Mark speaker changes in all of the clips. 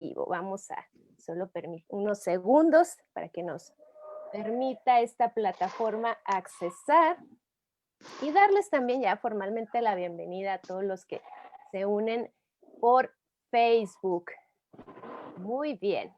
Speaker 1: vivo. Vamos a solo unos segundos para que nos permita esta plataforma accesar y darles también ya formalmente la bienvenida a todos los que se unen por Facebook. Muy bien.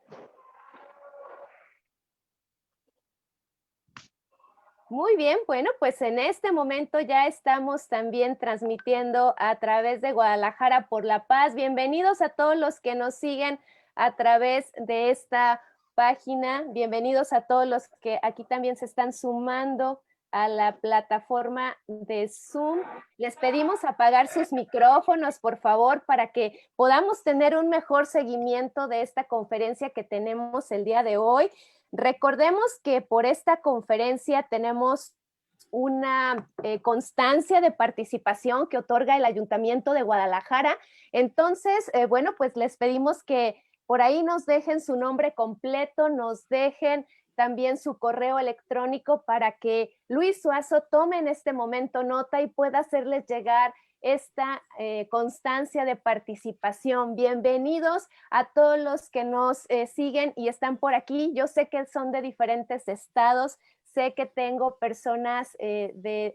Speaker 1: Muy bien, bueno, pues en este momento ya estamos también transmitiendo a través de Guadalajara por la Paz. Bienvenidos a todos los que nos siguen a través de esta página. Bienvenidos a todos los que aquí también se están sumando a la plataforma de Zoom. Les pedimos apagar sus micrófonos, por favor, para que podamos tener un mejor seguimiento de esta conferencia que tenemos el día de hoy. Recordemos que por esta conferencia tenemos una constancia de participación que otorga el Ayuntamiento de Guadalajara. Entonces, bueno, pues les pedimos que por ahí nos dejen su nombre completo, nos dejen también su correo electrónico para que Luis Suazo tome en este momento nota y pueda hacerles llegar esta constancia de participación. Bienvenidos a todos los que nos siguen y están por aquí. Yo sé que son de diferentes estados, sé que tengo personas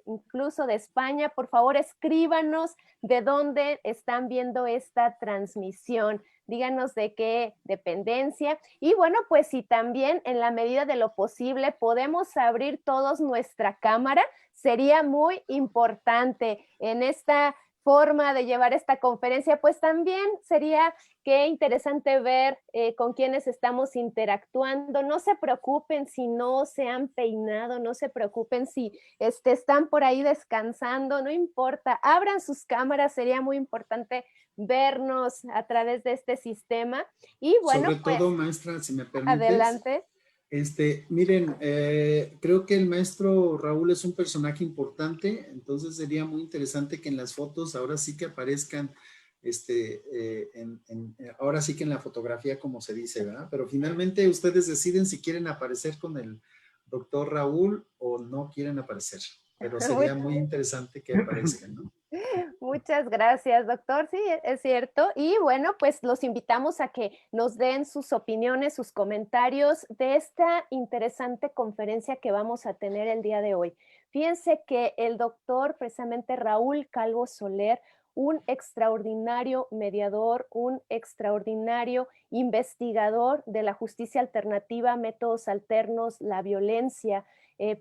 Speaker 1: incluso de España. Por favor, escríbanos de dónde están viendo esta transmisión. Díganos de qué dependencia. Y bueno, pues si también en la medida de lo posible podemos abrir todos nuestra cámara, sería muy importante en esta forma de llevar esta conferencia, pues también sería qué interesante ver con quienes estamos interactuando. No se preocupen si no se han peinado, no se preocupen si están por ahí descansando, no importa, abran sus cámaras, sería muy importante vernos a través de este sistema. Y bueno,
Speaker 2: sobre
Speaker 1: pues,
Speaker 2: todo, maestra, si me permites,
Speaker 1: adelante.
Speaker 2: miren, creo que el maestro Raúl es un personaje importante, entonces sería muy interesante que en las fotos ahora sí que aparezcan, ahora sí que en la fotografía como se dice, ¿verdad? Pero finalmente ustedes deciden si quieren aparecer con el doctor Raúl o no quieren aparecer, pero sería muy interesante que aparezcan, ¿no?
Speaker 1: Muchas gracias, doctor. Sí, es cierto. Y bueno, pues los invitamos a que nos den sus opiniones, sus comentarios de esta interesante conferencia que vamos a tener el día de hoy. Fíjense que el doctor, precisamente Raúl Calvo Soler, un extraordinario mediador, un extraordinario investigador de la justicia alternativa, métodos alternos, la violencia,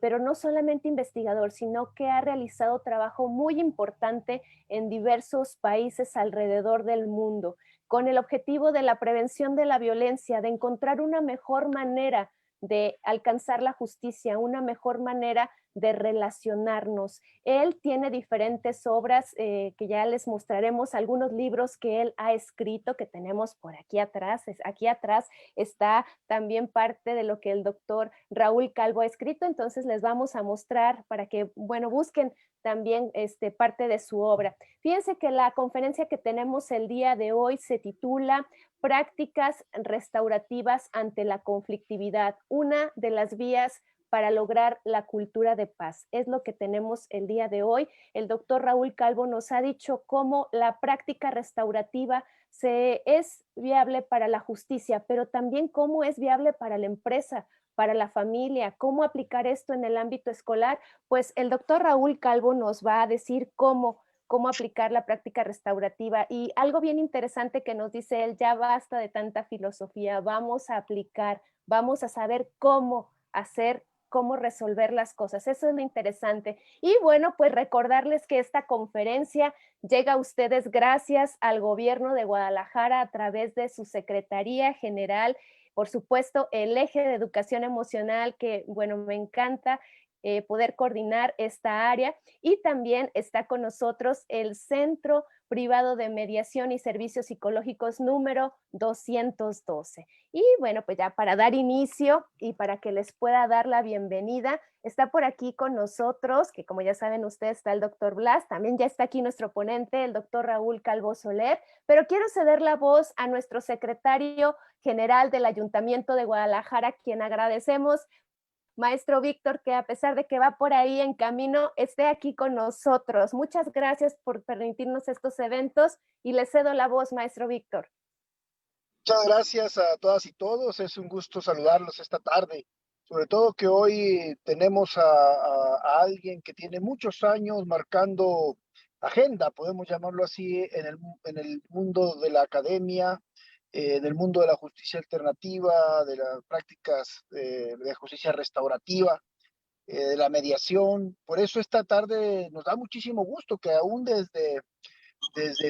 Speaker 1: pero no solamente investigador, sino que ha realizado trabajo muy importante en diversos países alrededor del mundo, con el objetivo de la prevención de la violencia, de encontrar una mejor manera de alcanzar la justicia, una mejor manera de relacionarnos. Él tiene diferentes obras que ya les mostraremos, algunos libros que él ha escrito, que tenemos por aquí atrás. Aquí atrás está también parte de lo que el doctor Raúl Calvo ha escrito, entonces les vamos a mostrar para que, bueno, busquen también parte de su obra. Fíjense que la conferencia que tenemos el día de hoy se titula Prácticas restaurativas ante la conflictividad, una de las vías para lograr la cultura de paz. Es lo que tenemos el día de hoy. El doctor Raúl Calvo nos ha dicho cómo la práctica restaurativa es viable para la justicia, pero también cómo es viable para la empresa, para la familia, cómo aplicar esto en el ámbito escolar. Pues el doctor Raúl Calvo nos va a decir cómo aplicar la práctica restaurativa. Y algo bien interesante que nos dice él, ya basta de tanta filosofía, vamos a aplicar, vamos a saber cómo hacer, cómo resolver las cosas. Eso es lo interesante. Y bueno, pues recordarles que esta conferencia llega a ustedes gracias al gobierno de Guadalajara a través de su Secretaría General, por supuesto, el eje de educación emocional, que bueno, me encanta poder coordinar esta área, y también está con nosotros el Centro Privado de Mediación y Servicios Psicológicos número 212. Y bueno, pues ya para dar inicio y para que les pueda dar la bienvenida, está por aquí con nosotros, que como ya saben ustedes, está el doctor Blas, también ya está aquí nuestro ponente, el doctor Raúl Calvo Soler, pero quiero ceder la voz a nuestro secretario general del Ayuntamiento de Guadalajara, quien agradecemos, maestro Víctor, que a pesar de que va por ahí en camino, esté aquí con nosotros. Muchas gracias por permitirnos estos eventos y le cedo la voz, maestro Víctor.
Speaker 3: Muchas gracias a todas y todos. Es un gusto saludarlos esta tarde. Sobre todo que hoy tenemos a alguien que tiene muchos años marcando agenda, podemos llamarlo así, en el mundo de la academia, del mundo de la justicia alternativa, de las prácticas de justicia restaurativa, de la mediación. Por eso esta tarde nos da muchísimo gusto que aún desde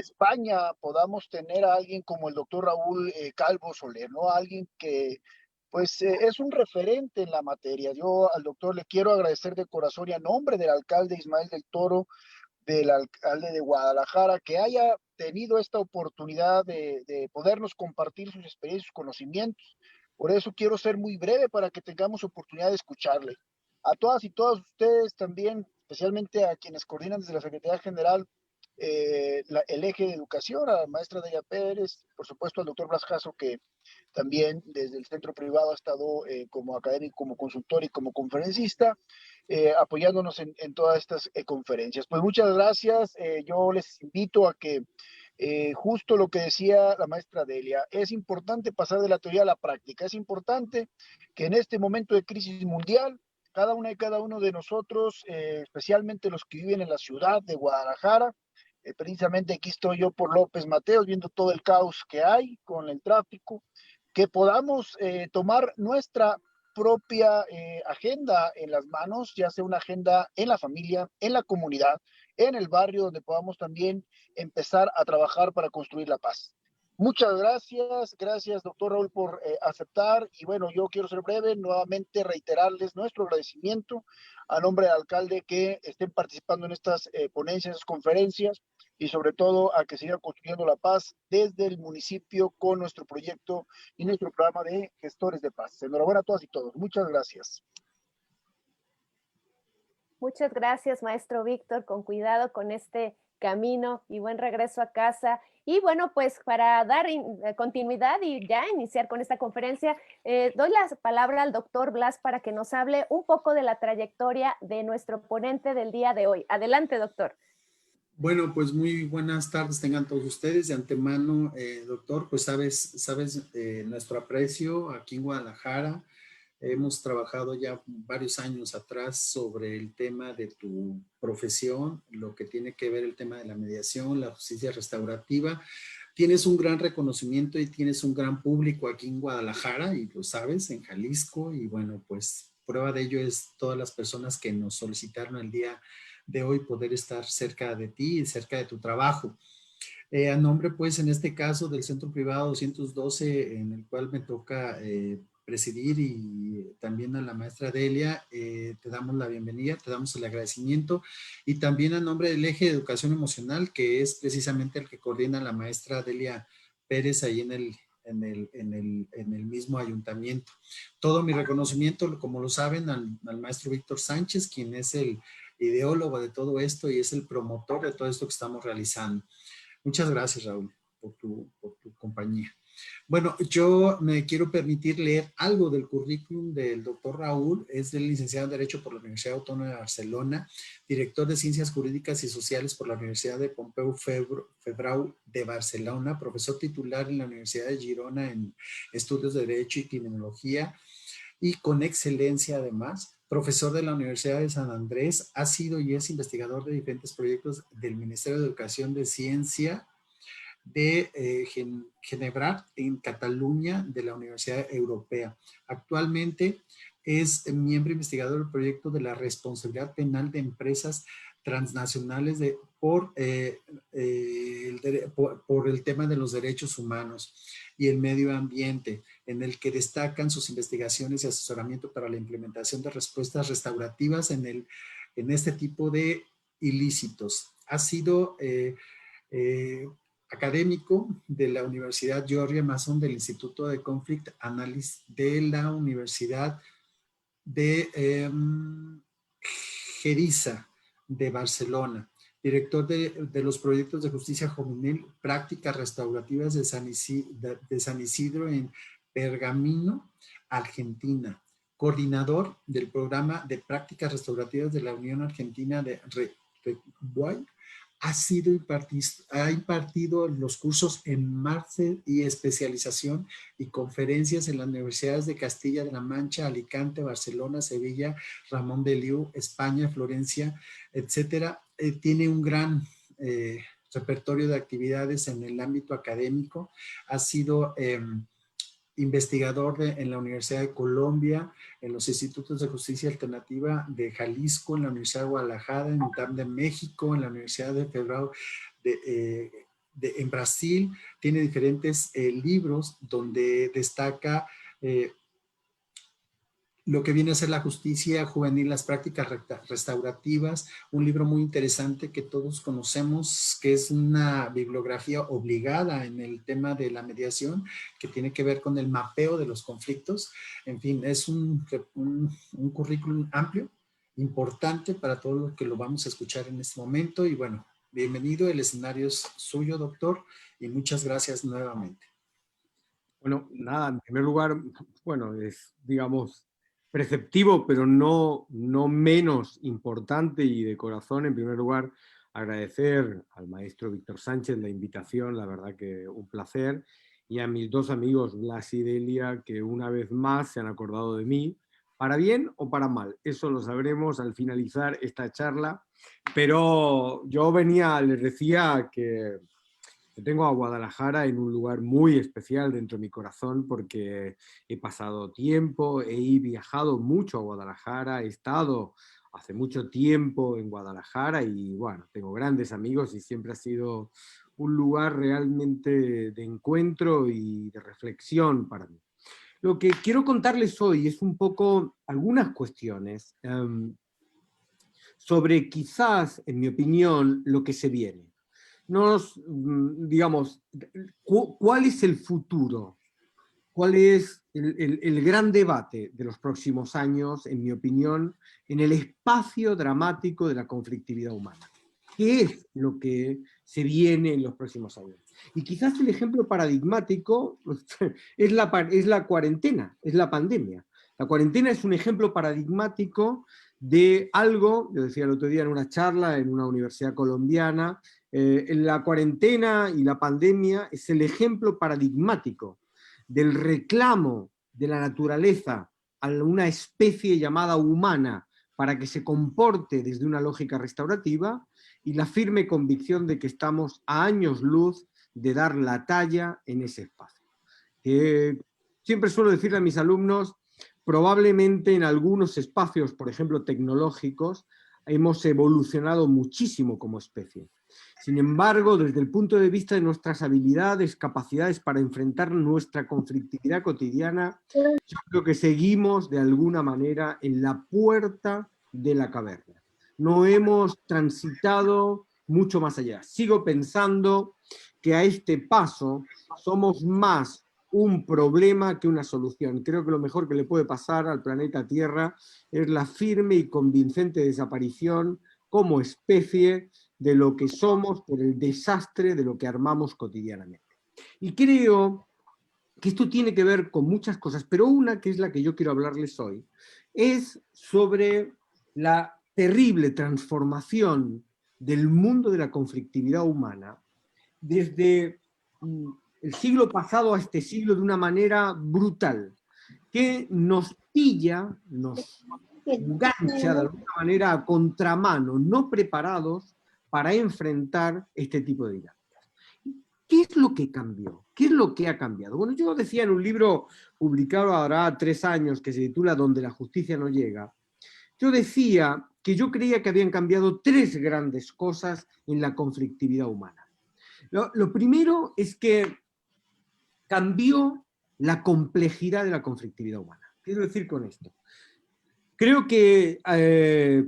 Speaker 3: España podamos tener a alguien como el doctor Raúl Calvo Soler, ¿no? Alguien que pues es un referente en la materia. Yo al doctor le quiero agradecer de corazón y a nombre del alcalde Ismael del Toro, del alcalde de Guadalajara, que haya tenido esta oportunidad de podernos compartir sus experiencias, sus conocimientos. Por eso quiero ser muy breve para que tengamos oportunidad de escucharle. A todas y todos ustedes también, especialmente a quienes coordinan desde la Secretaría General el eje de educación, a la maestra Delia Pérez, por supuesto al doctor Blas Jasso, que también desde el centro privado ha estado como académico, como consultor y como conferencista, apoyándonos en todas estas conferencias. Pues muchas gracias. Yo les invito a que justo lo que decía la maestra Delia, es importante pasar de la teoría a la práctica. Es importante que en este momento de crisis mundial, cada una y cada uno de nosotros, especialmente los que viven en la ciudad de Guadalajara, precisamente aquí estoy yo por López Mateos, viendo todo el caos que hay con el tráfico, que podamos tomar nuestra propia agenda en las manos, ya sea una agenda en la familia, en la comunidad, en el barrio, donde podamos también empezar a trabajar para construir la paz. Muchas gracias, gracias doctor Raúl por aceptar y bueno, yo quiero ser breve, nuevamente reiterarles nuestro agradecimiento a nombre del alcalde que estén participando en estas ponencias, conferencias y sobre todo a que sigan construyendo la paz desde el municipio con nuestro proyecto y nuestro programa de gestores de paz. Enhorabuena a todas y todos. Muchas gracias.
Speaker 1: Muchas gracias, maestro Víctor, con cuidado con este camino y buen regreso a casa. Y bueno, pues para dar continuidad y ya iniciar con esta conferencia, doy la palabra al doctor Blas para que nos hable un poco de la trayectoria de nuestro ponente del día de hoy. Adelante, doctor.
Speaker 2: Bueno, pues muy buenas tardes tengan todos ustedes. De antemano, doctor, pues sabes nuestro aprecio aquí en Guadalajara. Hemos trabajado ya varios años atrás sobre el tema de tu profesión, lo que tiene que ver el tema de la mediación, la justicia restaurativa. Tienes un gran reconocimiento y tienes un gran público aquí en Guadalajara y lo sabes, en Jalisco. Y bueno, pues prueba de ello es todas las personas que nos solicitaron el día de hoy poder estar cerca de ti y cerca de tu trabajo. A nombre, pues, en este caso del Centro Privado 212, en el cual me toca presidir y también a la maestra Delia, te damos la bienvenida, te damos el agradecimiento y también a nombre del eje de educación emocional, que es precisamente el que coordina la maestra Delia Pérez ahí en el mismo ayuntamiento. Todo mi reconocimiento, como lo saben, al maestro Víctor Sánchez, quien es el ideólogo de todo esto y es el promotor de todo esto que estamos realizando. Muchas gracias, Raúl, por tu compañía. Bueno, yo me quiero permitir leer algo del currículum del doctor Raúl. Es del licenciado en Derecho por la Universidad Autónoma de Barcelona, director de Ciencias Jurídicas y Sociales por la Universidad de Pompeu Fabra de Barcelona, profesor titular en la Universidad de Girona en Estudios de Derecho y Criminología y con excelencia además, profesor de la Universidad de San Andrés, ha sido y es investigador de diferentes proyectos del Ministerio de Educación de Ciencia de Ginebra en Cataluña de la Universidad Europea. Actualmente es miembro investigador del proyecto de la responsabilidad penal de empresas transnacionales por el tema de los derechos humanos y el medio ambiente, en el que destacan sus investigaciones y asesoramiento para la implementación de respuestas restaurativas en este tipo de ilícitos. Ha sido académico de la Universidad George Mason del Instituto de Conflict Analysis de la Universidad de Geriza de Barcelona, director de los proyectos de justicia juvenil, prácticas restaurativas de San Isidro en Pergamino, Argentina, coordinador del programa de prácticas restaurativas de la Unión Argentina de Reguay, ha impartido los cursos en máster y especialización y conferencias en las universidades de Castilla de la Mancha, Alicante, Barcelona, Sevilla, Ramón de Liu, España, Florencia, etcétera. Tiene un gran repertorio de actividades en el ámbito académico. Ha sido investigador en la Universidad de Colombia, en los Institutos de Justicia Alternativa de Jalisco, en la Universidad de Guadalajara, en UNAM de México, en la Universidad de Febrero en Brasil. Tiene diferentes libros donde destaca lo que viene a ser la justicia juvenil, las prácticas restaurativas, un libro muy interesante que todos conocemos, que es una bibliografía obligada en el tema de la mediación, que tiene que ver con el mapeo de los conflictos. En fin, es un currículum amplio, importante para todo lo que lo vamos a escuchar en este momento. Y bueno, bienvenido, el escenario es suyo, doctor, y muchas gracias nuevamente.
Speaker 4: Bueno, nada, en primer lugar, bueno, es, digamos, preceptivo, pero no menos importante y de corazón, en primer lugar, agradecer al maestro Víctor Sánchez la invitación, la verdad que un placer, y a mis dos amigos Blas y Delia, que una vez más se han acordado de mí, para bien o para mal, eso lo sabremos al finalizar esta charla, pero yo les decía que tengo a Guadalajara en un lugar muy especial dentro de mi corazón porque he pasado tiempo, he viajado mucho a Guadalajara, he estado hace mucho tiempo en Guadalajara y bueno, tengo grandes amigos y siempre ha sido un lugar realmente de encuentro y de reflexión para mí. Lo que quiero contarles hoy es un poco algunas cuestiones sobre quizás, en mi opinión, lo que se viene. Digamos, ¿cuál es el futuro? ¿Cuál es el gran debate de los próximos años, en mi opinión, en el espacio dramático de la conflictividad humana? ¿Qué es lo que se viene en los próximos años? Y quizás el ejemplo paradigmático es la cuarentena, es la pandemia. La cuarentena es un ejemplo paradigmático de algo, yo decía el otro día en una charla en una universidad colombiana, la cuarentena y la pandemia es el ejemplo paradigmático del reclamo de la naturaleza a una especie llamada humana para que se comporte desde una lógica restaurativa y la firme convicción de que estamos a años luz de dar la talla en ese espacio. Siempre suelo decirle a mis alumnos, probablemente en algunos espacios, por ejemplo tecnológicos, hemos evolucionado muchísimo como especie. Sin embargo, desde el punto de vista de nuestras habilidades, capacidades para enfrentar nuestra conflictividad cotidiana, yo creo que seguimos de alguna manera en la puerta de la caverna. No hemos transitado mucho más allá. Sigo pensando que a este paso somos más un problema que una solución. Creo que lo mejor que le puede pasar al planeta Tierra es la firme y convincente desaparición como especie de lo que somos por el desastre de lo que armamos cotidianamente. Y creo que esto tiene que ver con muchas cosas, pero una que es la que yo quiero hablarles hoy, es sobre la terrible transformación del mundo de la conflictividad humana desde el siglo pasado a este siglo de una manera brutal, que nos pilla, nos engancha de alguna manera a contramano, no preparados para enfrentar este tipo de dinámicas. ¿Qué es lo que cambió? ¿Qué es lo que ha cambiado? Bueno, yo decía en un libro publicado ahora 3 años que se titula Donde la justicia no llega, yo decía que yo creía que habían cambiado 3 grandes cosas en la conflictividad humana. Lo primero es que cambió la complejidad de la conflictividad humana. ¿Qué quiero decir con esto? Creo que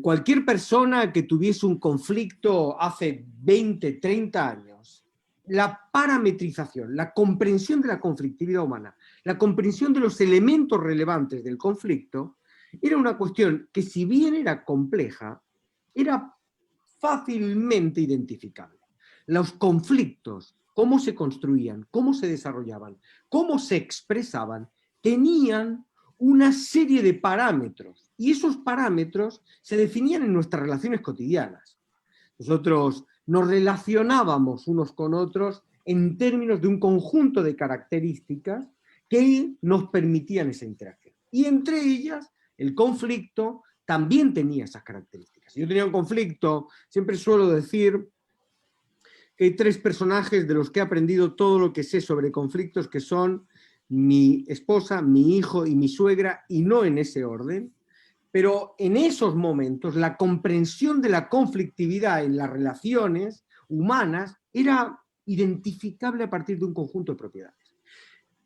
Speaker 4: cualquier persona que tuviese un conflicto hace 20, 30 años, la parametrización, la comprensión de la conflictividad humana, la comprensión de los elementos relevantes del conflicto, era una cuestión que si bien era compleja, era fácilmente identificable. Los conflictos, cómo se construían, cómo se desarrollaban, cómo se expresaban, tenían una serie de parámetros, y esos parámetros se definían en nuestras relaciones cotidianas. Nosotros nos relacionábamos unos con otros en términos de un conjunto de características que nos permitían esa interacción. Y entre ellas, el conflicto también tenía esas características. Si yo tenía un conflicto, siempre suelo decir que hay 3 personajes de los que he aprendido todo lo que sé sobre conflictos, que son mi esposa, mi hijo y mi suegra, y no en ese orden. Pero en esos momentos la comprensión de la conflictividad en las relaciones humanas era identificable a partir de un conjunto de propiedades.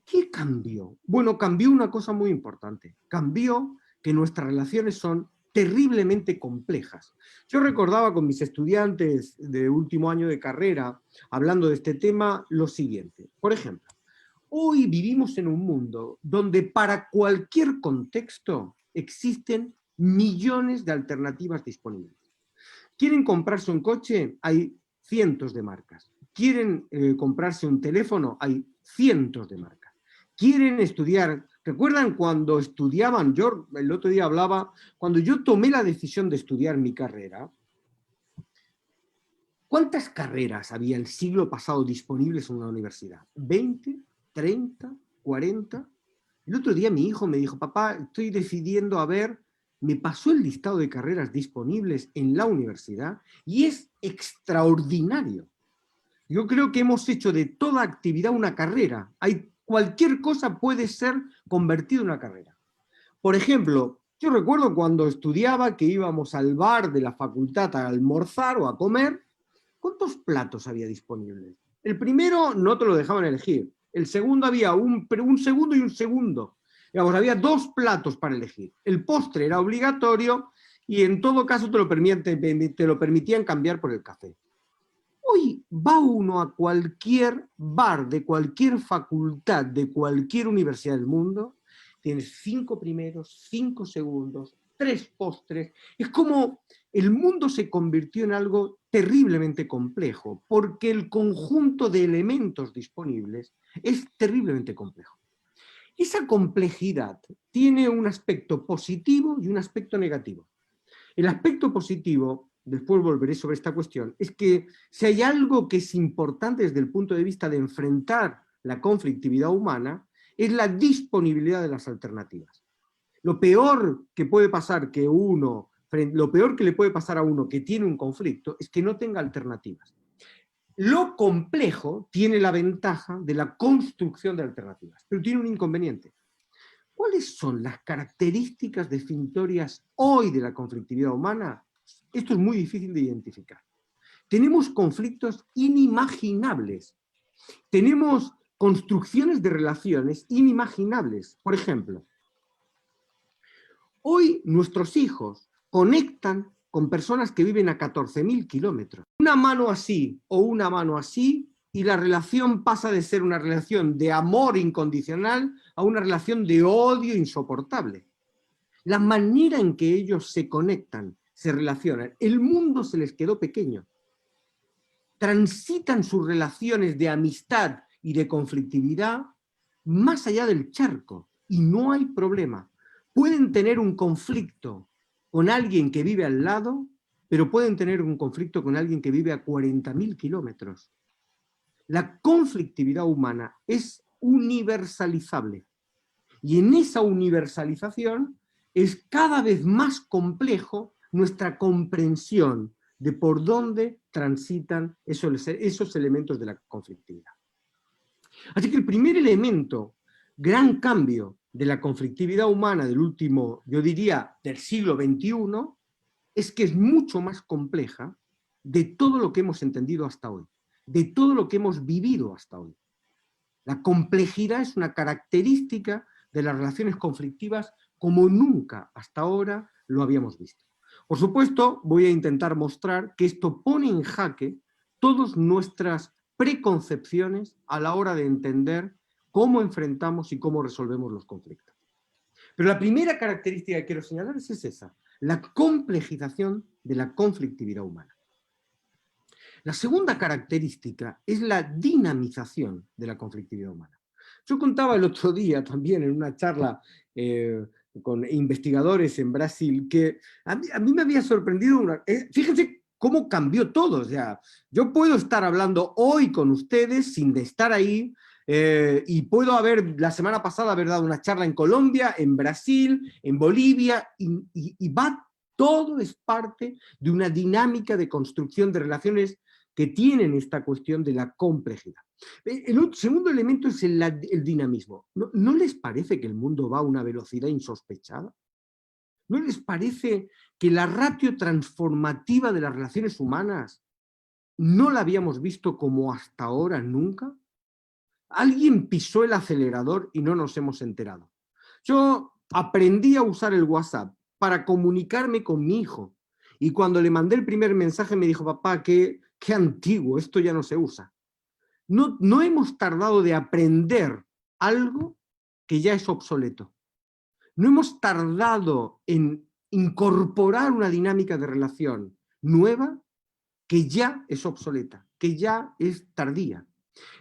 Speaker 4: ¿Qué cambió? Bueno, cambió una cosa muy importante. Cambió que nuestras relaciones son terriblemente complejas. Yo recordaba con mis estudiantes de último año de carrera, hablando de este tema, lo siguiente. Por ejemplo, hoy vivimos en un mundo donde para cualquier contexto existen millones de alternativas disponibles. ¿Quieren comprarse un coche? Hay cientos de marcas. ¿Quieren comprarse un teléfono? Hay cientos de marcas. ¿Quieren estudiar? ¿Recuerdan cuando estudiaban? Yo el otro día hablaba, cuando yo tomé la decisión de estudiar mi carrera, ¿cuántas carreras había el siglo pasado disponibles en una universidad? ¿20? ¿30? ¿40? El otro día mi hijo me dijo, papá, estoy decidiendo a ver, me pasó el listado de carreras disponibles en la universidad y es extraordinario. Yo creo que hemos hecho de toda actividad una carrera. Cualquier cosa puede ser convertida en una carrera. Por ejemplo, yo recuerdo cuando estudiaba que íbamos al bar de la facultad a almorzar o a comer, ¿cuántos platos había disponibles? El primero no te lo dejaban elegir. El segundo había un segundo y un segundo. Digamos, había 2 platos para elegir. El postre era obligatorio y en todo caso te lo permitían cambiar por el café. Hoy va uno a cualquier bar de cualquier facultad, de cualquier universidad del mundo, tienes 5 primeros, 5 segundos, 3 postres. Es como el mundo se convirtió en algo terriblemente complejo, porque el conjunto de elementos disponibles es terriblemente complejo. Esa complejidad tiene un aspecto positivo y un aspecto negativo. El aspecto positivo, después volveré sobre esta cuestión, es que si hay algo que es importante desde el punto de vista de enfrentar la conflictividad humana, es la disponibilidad de las alternativas. Lo peor que le puede pasar a uno que tiene un conflicto es que no tenga alternativas. Lo complejo tiene la ventaja de la construcción de alternativas, pero tiene un inconveniente. ¿Cuáles son las características definitorias hoy de la conflictividad humana? Esto es muy difícil de identificar. Tenemos conflictos inimaginables. Tenemos construcciones de relaciones inimaginables. Por ejemplo, hoy nuestros hijos conectan con personas que viven a 14.000 kilómetros. Una mano así o una mano así y la relación pasa de ser una relación de amor incondicional a una relación de odio insoportable. La manera en que ellos se conectan, se relacionan, el mundo se les quedó pequeño. Transitan sus relaciones de amistad y de conflictividad más allá del charco y no hay problema. Pueden tener un conflicto con alguien que vive al lado, pero pueden tener un conflicto con alguien que vive a 40.000 kilómetros. La conflictividad humana es universalizable y en esa universalización es cada vez más complejo nuestra comprensión de por dónde transitan esos elementos de la conflictividad. Así que el primer elemento, gran cambio de la conflictividad humana del último, yo diría, del siglo XXI, es que es mucho más compleja de todo lo que hemos entendido hasta hoy, de todo lo que hemos vivido hasta hoy. La complejidad es una característica de las relaciones conflictivas como nunca hasta ahora lo habíamos visto. Por supuesto, voy a intentar mostrar que esto pone en jaque todas nuestras preconcepciones a la hora de entender cómo enfrentamos y cómo resolvemos los conflictos. Pero la primera característica que quiero señalar es esa, la complejización de la conflictividad humana. La segunda característica es la dinamización de la conflictividad humana. Yo contaba el otro día también en una charla con investigadores en Brasil que a mí me había sorprendido, fíjense cómo cambió todo. O sea, yo puedo estar hablando hoy con ustedes sin de estar ahí, y puedo la semana pasada haber dado una charla en Colombia, en Brasil, en Bolivia, y todo es parte de una dinámica de construcción de relaciones que tienen esta cuestión de la complejidad. El segundo elemento es el dinamismo. ¿No les parece que el mundo va a una velocidad insospechada? ¿No les parece que la ratio transformativa de las relaciones humanas no la habíamos visto como hasta ahora nunca? Alguien pisó el acelerador y no nos hemos enterado. Yo aprendí a usar el WhatsApp para comunicarme con mi hijo, y cuando le mandé el primer mensaje me dijo: papá, qué antiguo, esto ya no se usa. No hemos tardado de aprender algo que ya es obsoleto. No hemos tardado en incorporar una dinámica de relación nueva que ya es obsoleta, que ya es tardía.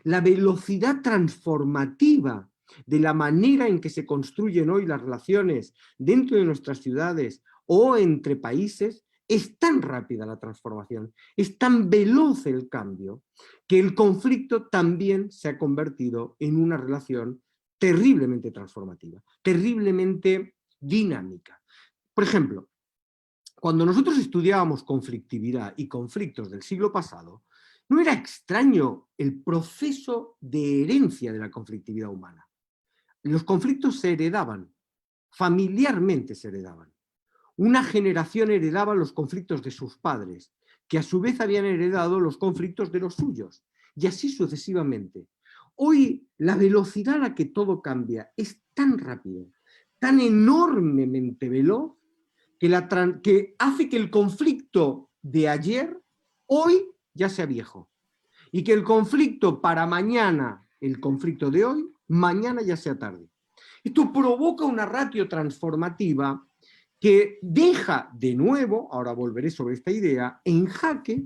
Speaker 4: La velocidad transformativa de la manera en que se construyen hoy las relaciones dentro de nuestras ciudades o entre países, es tan rápida la transformación, es tan veloz el cambio, que el conflicto también se ha convertido en una relación terriblemente transformativa, terriblemente dinámica. Por ejemplo, cuando nosotros estudiábamos conflictividad y conflictos del siglo pasado, no era extraño el proceso de herencia de la conflictividad humana. Los conflictos se heredaban, familiarmente se heredaban. Una generación heredaba los conflictos de sus padres, que a su vez habían heredado los conflictos de los suyos, y así sucesivamente. Hoy la velocidad a la que todo cambia es tan rápido, tan enormemente veloz, que hace que el conflicto de ayer, hoy, ya sea viejo. Y que el conflicto para mañana, el conflicto de hoy, mañana ya sea tarde. Esto provoca una ratio transformativa que deja de nuevo, ahora volveré sobre esta idea, en jaque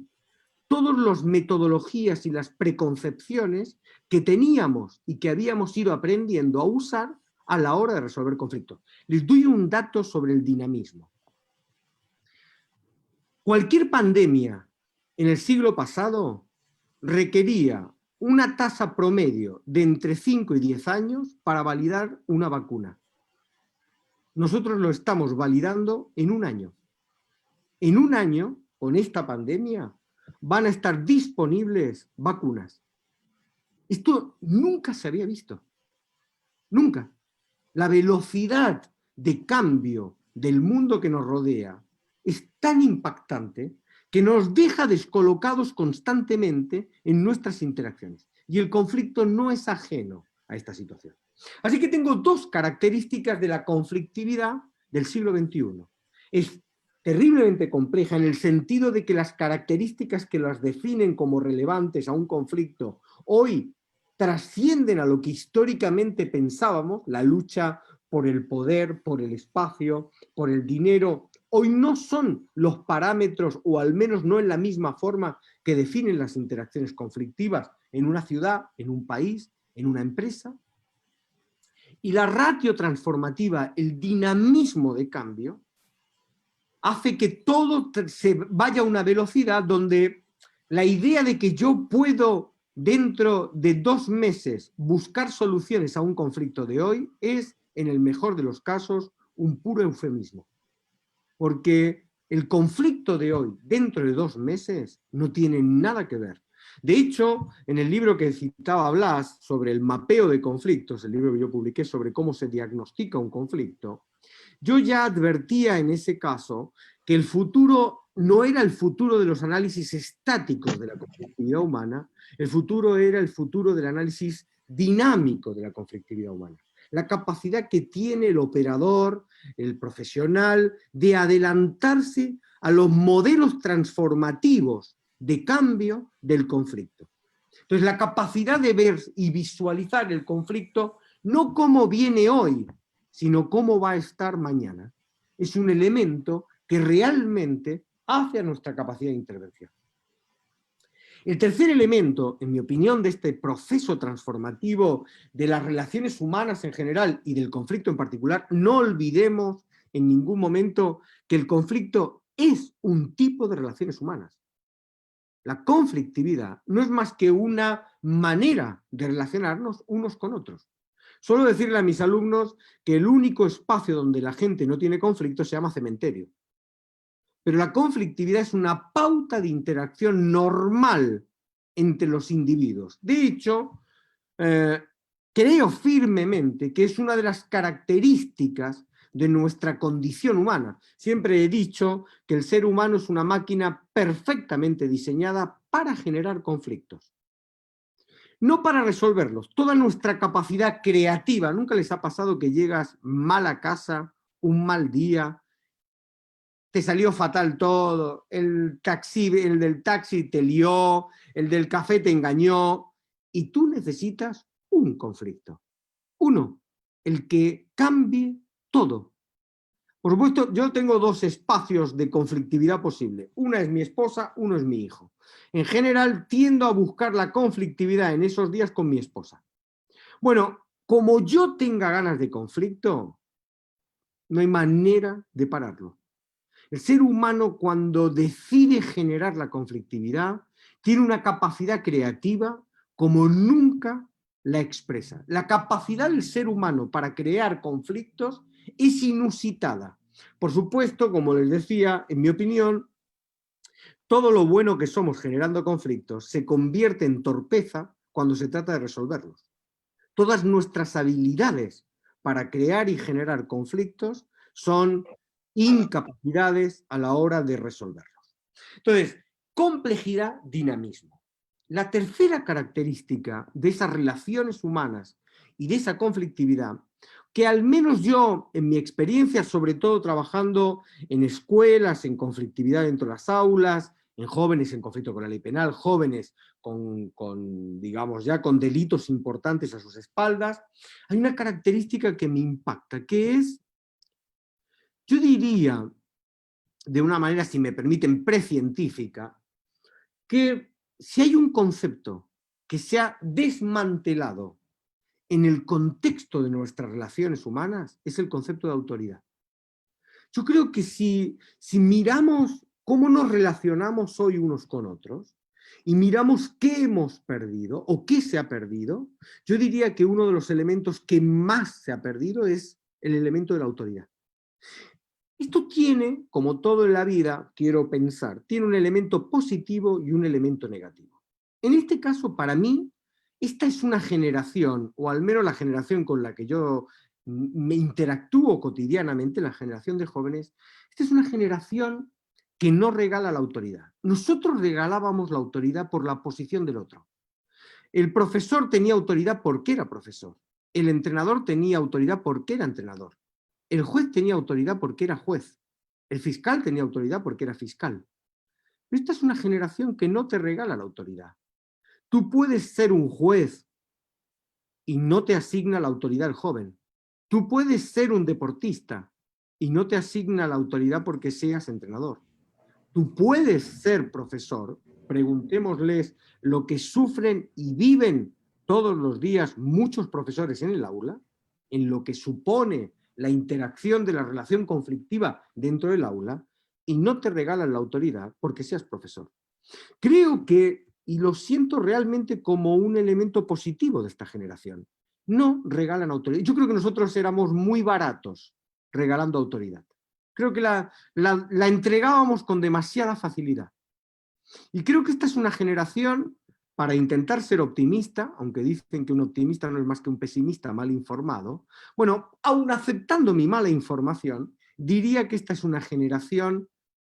Speaker 4: todas las metodologías y las preconcepciones que teníamos y que habíamos ido aprendiendo a usar a la hora de resolver conflictos. Les doy un dato sobre el dinamismo. Cualquier pandemia en el siglo pasado requería una tasa promedio de entre 5 y 10 años para validar una vacuna. Nosotros lo estamos validando en un año. En un año, con esta pandemia, van a estar disponibles vacunas. Esto nunca se había visto. Nunca. La velocidad de cambio del mundo que nos rodea es tan impactante que nos deja descolocados constantemente en nuestras interacciones. Y el conflicto no es ajeno a esta situación. Así que tengo dos características de la conflictividad del siglo XXI. Es terriblemente compleja en el sentido de que las características que las definen como relevantes a un conflicto hoy trascienden a lo que históricamente pensábamos, la lucha por el poder, por el espacio, por el dinero. Hoy no son los parámetros, o al menos no en la misma forma que definen las interacciones conflictivas en una ciudad, en un país, en una empresa. Y la ratio transformativa, el dinamismo de cambio, hace que todo se vaya a una velocidad donde la idea de que yo puedo dentro de 2 meses buscar soluciones a un conflicto de hoy es, en el mejor de los casos, un puro eufemismo. Porque el conflicto de hoy, dentro de 2 meses, no tiene nada que ver. De hecho, en el libro que citaba Blas sobre el mapeo de conflictos, el libro que yo publiqué sobre cómo se diagnostica un conflicto, yo ya advertía en ese caso que el futuro no era el futuro de los análisis estáticos de la conflictividad humana, el futuro era el futuro del análisis dinámico de la conflictividad humana. La capacidad que tiene el operador, el profesional, de adelantarse a los modelos transformativos de cambio del conflicto. Entonces, la capacidad de ver y visualizar el conflicto no como viene hoy, sino cómo va a estar mañana, es un elemento que realmente hace a nuestra capacidad de intervención. El tercer elemento, en mi opinión, de este proceso transformativo de las relaciones humanas en general y del conflicto en particular, no olvidemos en ningún momento que el conflicto es un tipo de relaciones humanas. La conflictividad no es más que una manera de relacionarnos unos con otros. Suelo decirle a mis alumnos que el único espacio donde la gente no tiene conflicto se llama cementerio. Pero la conflictividad es una pauta de interacción normal entre los individuos. De hecho, creo firmemente que es una de las características de nuestra condición humana. Siempre he dicho que el ser humano es una máquina perfectamente diseñada para generar conflictos. No para resolverlos. Toda nuestra capacidad creativa, ¿nunca les ha pasado que llegas mal a casa, un mal día, te salió fatal todo, el del taxi te lió, el del café te engañó, y tú necesitas un conflicto? Uno, el que cambie todo. Por supuesto, yo tengo dos espacios de conflictividad posible. Una es mi esposa, uno es mi hijo. En general, tiendo a buscar la conflictividad en esos días con mi esposa. Bueno, como yo tenga ganas de conflicto, no hay manera de pararlo. El ser humano, cuando decide generar la conflictividad, tiene una capacidad creativa como nunca la expresa. La capacidad del ser humano para crear conflictos es inusitada. Por supuesto, como les decía, en mi opinión, todo lo bueno que somos generando conflictos se convierte en torpeza cuando se trata de resolverlos. Todas nuestras habilidades para crear y generar conflictos son incapacidades a la hora de resolverlos. Entonces, complejidad, dinamismo. La tercera característica de esas relaciones humanas y de esa conflictividad, que al menos yo, en mi experiencia, sobre todo trabajando en escuelas, en conflictividad dentro de las aulas, en jóvenes en conflicto con la ley penal, jóvenes digamos, ya con delitos importantes a sus espaldas, hay una característica que me impacta, que es, yo diría, de una manera, si me permiten, precientífica, que si hay un concepto que se ha desmantelado en el contexto de nuestras relaciones humanas, es el concepto de autoridad. Yo creo que si miramos cómo nos relacionamos hoy unos con otros y miramos qué hemos perdido o qué se ha perdido, yo diría que uno de los elementos que más se ha perdido es el elemento de la autoridad. Esto tiene, como todo en la vida, quiero pensar, tiene un elemento positivo y un elemento negativo. En este caso, para mí, esta es una generación, o al menos la generación con la que yo me interactúo cotidianamente, la generación de jóvenes, esta es una generación que no regala la autoridad. Nosotros regalábamos la autoridad por la posición del otro. El profesor tenía autoridad porque era profesor. El entrenador tenía autoridad porque era entrenador. El juez tenía autoridad porque era juez. El fiscal tenía autoridad porque era fiscal. Pero esta es una generación que no te regala la autoridad. Tú puedes ser un juez y no te asigna la autoridad el joven. Tú puedes ser un deportista y no te asigna la autoridad porque seas entrenador. Tú puedes ser profesor, preguntémosles lo que sufren y viven todos los días muchos profesores en el aula, en lo que supone la interacción de la relación conflictiva dentro del aula, y no te regalan la autoridad porque seas profesor. Creo que, y lo siento realmente como un elemento positivo de esta generación, no regalan autoridad. Yo creo que nosotros éramos muy baratos regalando autoridad. Creo que la entregábamos con demasiada facilidad. Y creo que esta es una generación, para intentar ser optimista, aunque dicen que un optimista no es más que un pesimista mal informado, bueno, aun aceptando mi mala información, diría que esta es una generación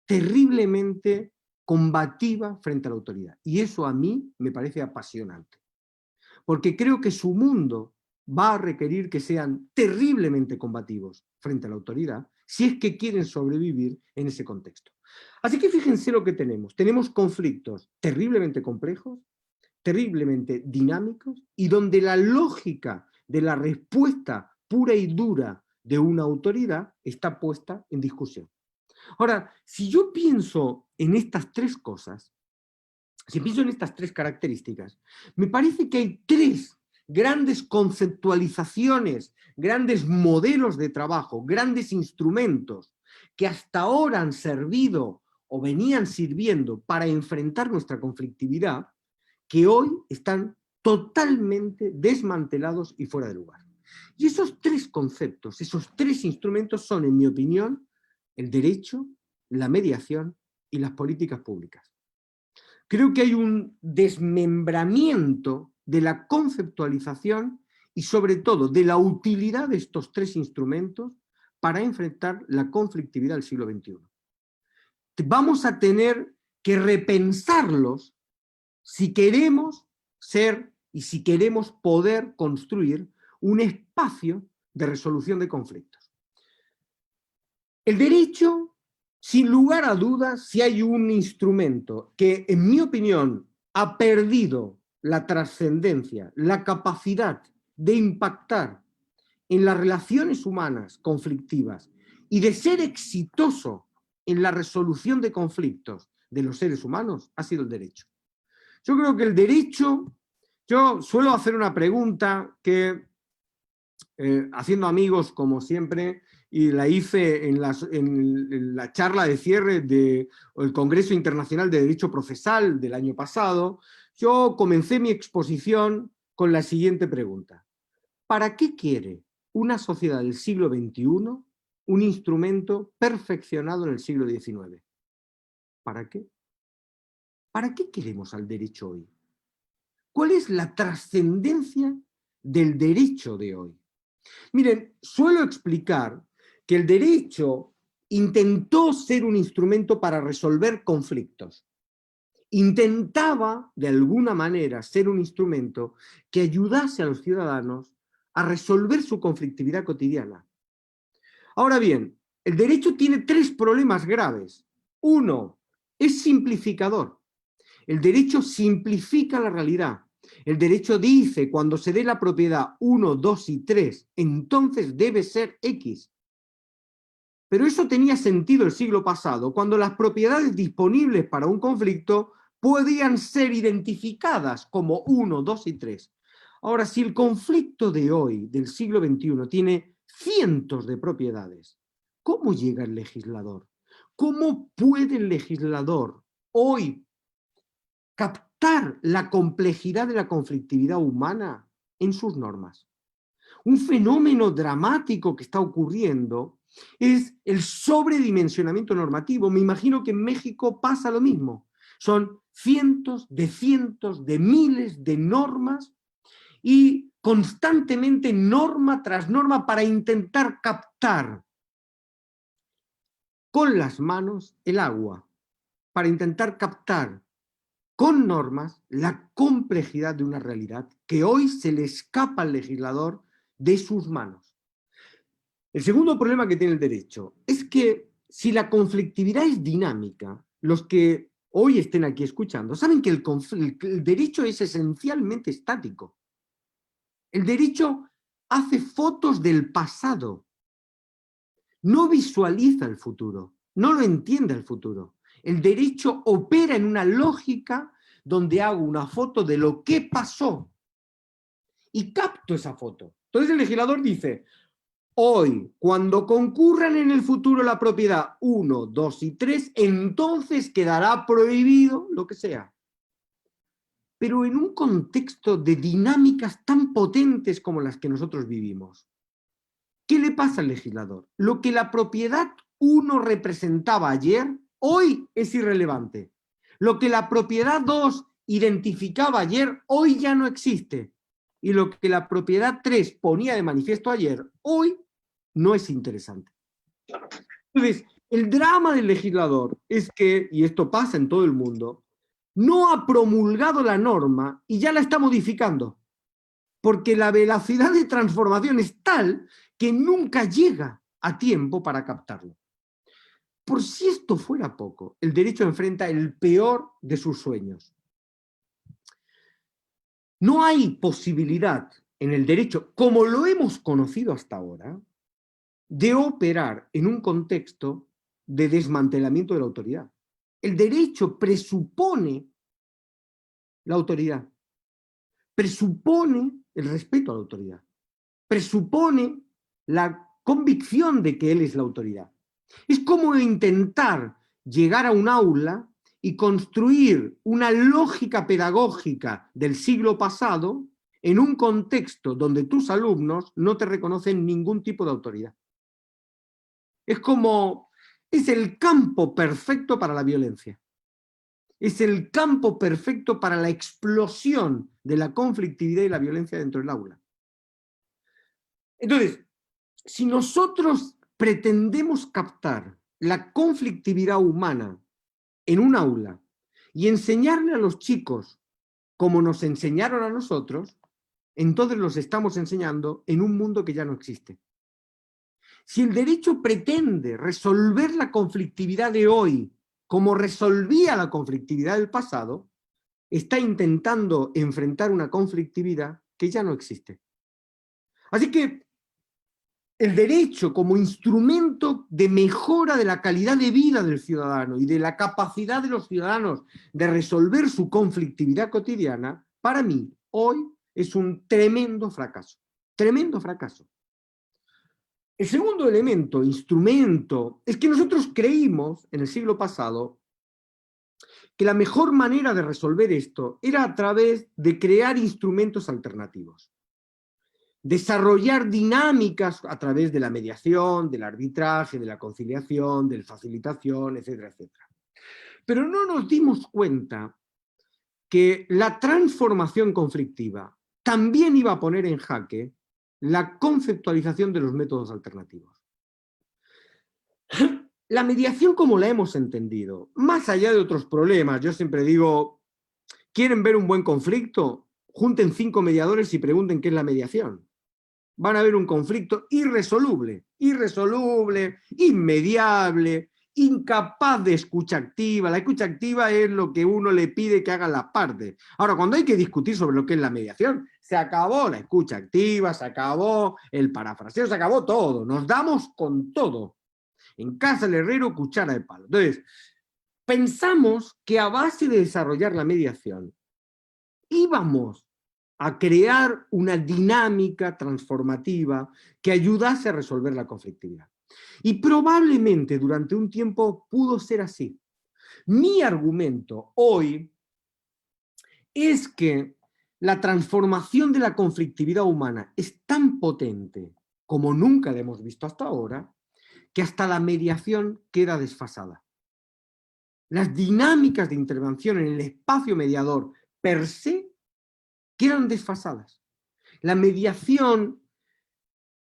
Speaker 4: terriblemente combativa frente a la autoridad. Y eso a mí me parece apasionante. Porque creo que su mundo va a requerir que sean terriblemente combativos frente a la autoridad, si es que quieren sobrevivir en ese contexto. Así que fíjense lo que tenemos. Tenemos conflictos terriblemente complejos, terriblemente dinámicos, y donde la lógica de la respuesta pura y dura de una autoridad está puesta en discusión. Ahora, si yo pienso en estas tres cosas, si pienso en estas tres características, me parece que hay tres grandes conceptualizaciones, grandes modelos de trabajo, grandes instrumentos que hasta ahora han servido o venían sirviendo para enfrentar nuestra conflictividad, que hoy están totalmente desmantelados y fuera de lugar. Y esos tres conceptos, esos tres instrumentos son, en mi opinión, el derecho, la mediación y las políticas públicas. Creo que hay un desmembramiento de la conceptualización y sobre todo de la utilidad de estos tres instrumentos para enfrentar la conflictividad del siglo XXI. Vamos a tener que repensarlos si queremos ser y si queremos poder construir un espacio de resolución de conflictos. El derecho, sin lugar a dudas, si hay un instrumento que, en mi opinión, ha perdido la trascendencia, la capacidad de impactar en las relaciones humanas conflictivas y de ser exitoso en la resolución de conflictos de los seres humanos, ha sido el derecho. Yo creo que el derecho, yo suelo hacer una pregunta que, haciendo amigos como siempre, y la hice en la charla de cierre del Congreso Internacional de Derecho Procesal del año pasado, yo comencé mi exposición con la siguiente pregunta. ¿Para qué quiere una sociedad del siglo XXI un instrumento perfeccionado en el siglo XIX? ¿Para qué? ¿Para qué queremos al derecho hoy? ¿Cuál es la trascendencia del derecho de hoy? Miren, suelo explicar que el derecho intentó ser un instrumento para resolver conflictos. Intentaba, de alguna manera, ser un instrumento que ayudase a los ciudadanos a resolver su conflictividad cotidiana. Ahora bien, el derecho tiene tres problemas graves. Uno, es simplificador. El derecho simplifica la realidad. El derecho dice, cuando se dé la propiedad 1, 2 y 3, entonces debe ser X. Pero eso tenía sentido el siglo pasado, cuando las propiedades disponibles para un conflicto podían ser identificadas como 1, 2 y 3. Ahora, si el conflicto de hoy, del siglo XXI, tiene cientos de propiedades, ¿cómo llega el legislador? ¿Cómo puede el legislador hoy captar la complejidad de la conflictividad humana en sus normas? Un fenómeno dramático que está ocurriendo es el sobredimensionamiento normativo. Me imagino que en México pasa lo mismo. Son cientos de miles de normas y constantemente norma tras norma para intentar captar con las manos el agua, para intentar captar con normas la complejidad de una realidad que hoy se le escapa al legislador de sus manos. El segundo problema que tiene el derecho es que si la conflictividad es dinámica, los que hoy estén aquí escuchando saben que el derecho es esencialmente estático. El derecho hace fotos del pasado, no visualiza el futuro, no lo entiende el futuro. El derecho opera en una lógica donde hago una foto de lo que pasó y capto esa foto. Entonces el legislador dice, hoy, cuando concurran en el futuro la propiedad 1, 2 y 3, entonces quedará prohibido lo que sea. Pero en un contexto de dinámicas tan potentes como las que nosotros vivimos, ¿qué le pasa al legislador? Lo que la propiedad 1 representaba ayer, hoy es irrelevante. Lo que la propiedad 2 identificaba ayer, hoy ya no existe. Y lo que la propiedad 3 ponía de manifiesto ayer, hoy no es interesante. Entonces, el drama del legislador es que, y esto pasa en todo el mundo, no ha promulgado la norma y ya la está modificando. Porque la velocidad de transformación es tal que nunca llega a tiempo para captarlo. Por si esto fuera poco, el derecho enfrenta el peor de sus sueños. No hay posibilidad en el derecho, como lo hemos conocido hasta ahora, de operar en un contexto de desmantelamiento de la autoridad. El derecho presupone la autoridad, presupone el respeto a la autoridad, presupone la convicción de que él es la autoridad. Es como intentar llegar a un aula y construir una lógica pedagógica del siglo pasado en un contexto donde tus alumnos no te reconocen ningún tipo de autoridad. Es el campo perfecto para la violencia. Es el campo perfecto para la explosión de la conflictividad y la violencia dentro del aula. Entonces, si nosotros pretendemos captar la conflictividad humana en un aula y enseñarle a los chicos como nos enseñaron a nosotros, entonces los estamos enseñando en un mundo que ya no existe. Si el derecho pretende resolver la conflictividad de hoy como resolvía la conflictividad del pasado, está intentando enfrentar una conflictividad que ya no existe. Así que el derecho como instrumento de mejora de la calidad de vida del ciudadano y de la capacidad de los ciudadanos de resolver su conflictividad cotidiana, para mí, hoy, es un tremendo fracaso. Tremendo fracaso. El segundo elemento, instrumento, es que nosotros creímos en el siglo pasado que la mejor manera de resolver esto era a través de crear instrumentos alternativos. Desarrollar dinámicas a través de la mediación, del arbitraje, de la conciliación, de la facilitación, etcétera, etcétera. Pero no nos dimos cuenta que la transformación conflictiva también iba a poner en jaque la conceptualización de los métodos alternativos. La mediación como la hemos entendido, más allá de otros problemas, yo siempre digo, ¿quieren ver un buen conflicto? Junten 5 mediadores y pregunten qué es la mediación. Van a haber un conflicto irresoluble, inmediable, incapaz de escucha activa. La escucha activa es lo que uno le pide que hagan las partes. Ahora, cuando hay que discutir sobre lo que es la mediación, se acabó la escucha activa, se acabó el parafraseo, se acabó todo. Nos damos con todo. En casa del herrero, cuchara de palo. Entonces, pensamos que a base de desarrollar la mediación, íbamos a crear una dinámica transformativa que ayudase a resolver la conflictividad. Y probablemente durante un tiempo pudo ser así. Mi argumento hoy es que la transformación de la conflictividad humana es tan potente como nunca la hemos visto hasta ahora, que hasta la mediación queda desfasada. Las dinámicas de intervención en el espacio mediador per se quedan desfasadas. La mediación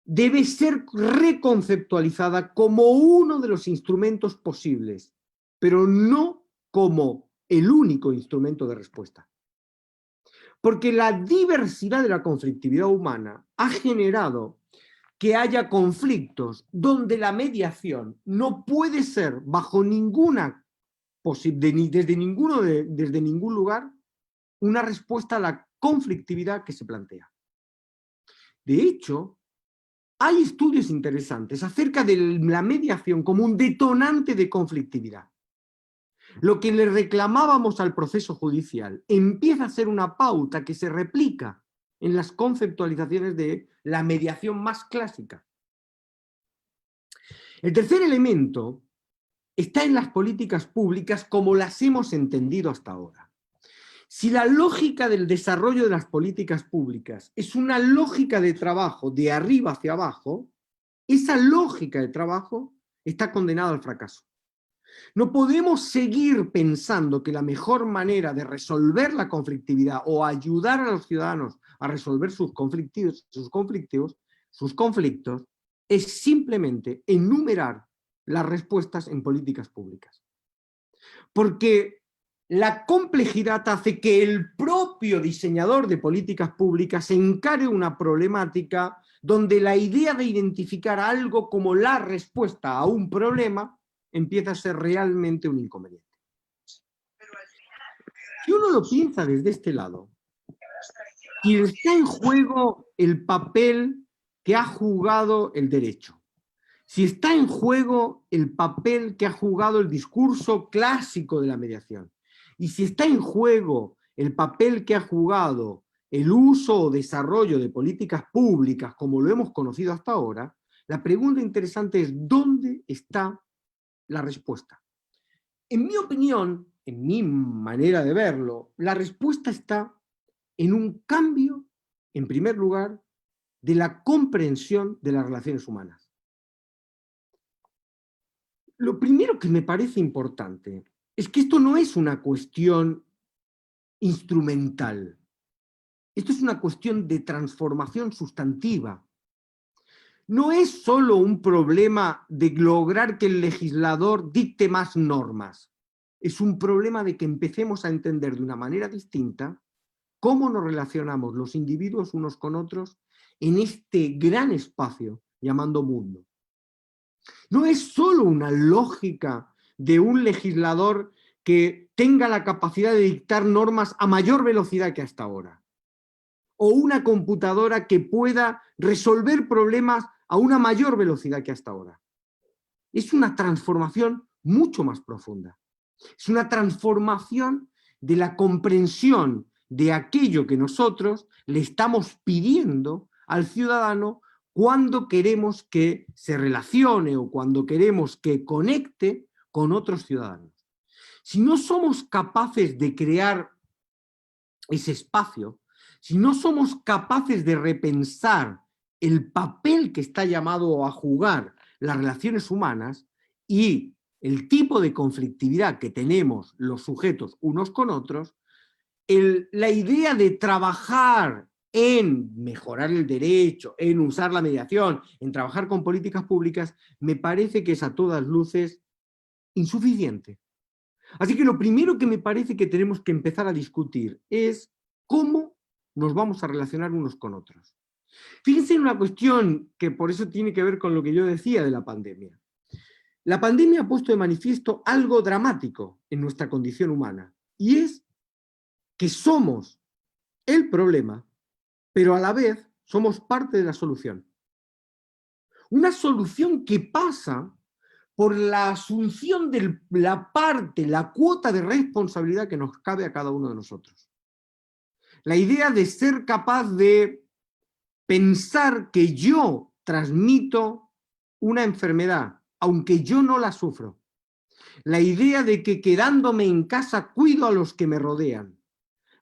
Speaker 4: debe ser reconceptualizada como uno de los instrumentos posibles, pero no como el único instrumento de respuesta. Porque la diversidad de la conflictividad humana ha generado que haya conflictos donde la mediación no puede ser bajo ninguna desde ningún lugar una respuesta a la conflictividad que se plantea. De hecho, hay estudios interesantes acerca de la mediación como un detonante de conflictividad. Lo que le reclamábamos al proceso judicial empieza a ser una pauta que se replica en las conceptualizaciones de la mediación más clásica. El tercer elemento está en las políticas públicas como las hemos entendido hasta ahora. Si la lógica del desarrollo de las políticas públicas es una lógica de trabajo de arriba hacia abajo, esa lógica de trabajo está condenada al fracaso. No podemos seguir pensando que la mejor manera de resolver la conflictividad o ayudar a los ciudadanos a resolver sus conflictos es simplemente enumerar las respuestas en políticas públicas. Porque la complejidad hace que el propio diseñador de políticas públicas encare una problemática donde la idea de identificar algo como la respuesta a un problema empieza a ser realmente un inconveniente. Si uno lo piensa desde este lado, y está en juego el papel que ha jugado el derecho, si está en juego el papel que ha jugado el discurso clásico de la mediación, y si está en juego el papel que ha jugado el uso o desarrollo de políticas públicas como lo hemos conocido hasta ahora, la pregunta interesante es ¿dónde está la respuesta? En mi opinión, en mi manera de verlo, la respuesta está en un cambio, en primer lugar, de la comprensión de las relaciones humanas. Lo primero que me parece importante es que esto no es una cuestión instrumental. Esto es una cuestión de transformación sustantiva. No es solo un problema de lograr que el legislador dicte más normas. Es un problema de que empecemos a entender de una manera distinta cómo nos relacionamos los individuos unos con otros en este gran espacio llamado mundo. No es solo una lógica de un legislador que tenga la capacidad de dictar normas a mayor velocidad que hasta ahora, o una computadora que pueda resolver problemas a una mayor velocidad que hasta ahora. Es una transformación mucho más profunda. Es una transformación de la comprensión de aquello que nosotros le estamos pidiendo al ciudadano cuando queremos que se relacione o cuando queremos que conecte con otros ciudadanos. Si no somos capaces de crear ese espacio, si no somos capaces de repensar el papel que está llamado a jugar las relaciones humanas y el tipo de conflictividad que tenemos los sujetos unos con otros, la idea de trabajar en mejorar el derecho, en usar la mediación, en trabajar con políticas públicas, me parece que es a todas luces insuficiente. Así que lo primero que me parece que tenemos que empezar a discutir es cómo nos vamos a relacionar unos con otros. Fíjense en una cuestión que por eso tiene que ver con lo que yo decía de la pandemia. La pandemia ha puesto de manifiesto algo dramático en nuestra condición humana, y es que somos el problema, pero a la vez somos parte de la solución. Una solución que pasa por la asunción de la parte, la cuota de responsabilidad que nos cabe a cada uno de nosotros. La idea de ser capaz de pensar que yo transmito una enfermedad, aunque yo no la sufro. La idea de que quedándome en casa cuido a los que me rodean.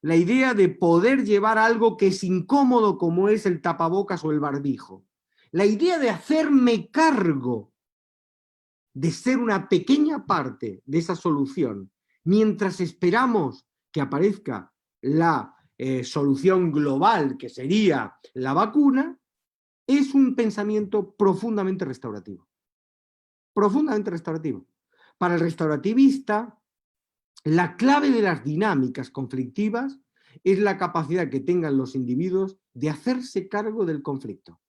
Speaker 4: La idea de poder llevar algo que es incómodo como es el tapabocas o el barbijo. La idea de hacerme cargo de ser una pequeña parte de esa solución, mientras esperamos que aparezca la solución global, que sería la vacuna, es un pensamiento profundamente restaurativo. Profundamente restaurativo. Para el restaurativista, la clave de las dinámicas conflictivas es la capacidad que tengan los individuos de hacerse cargo del conflicto.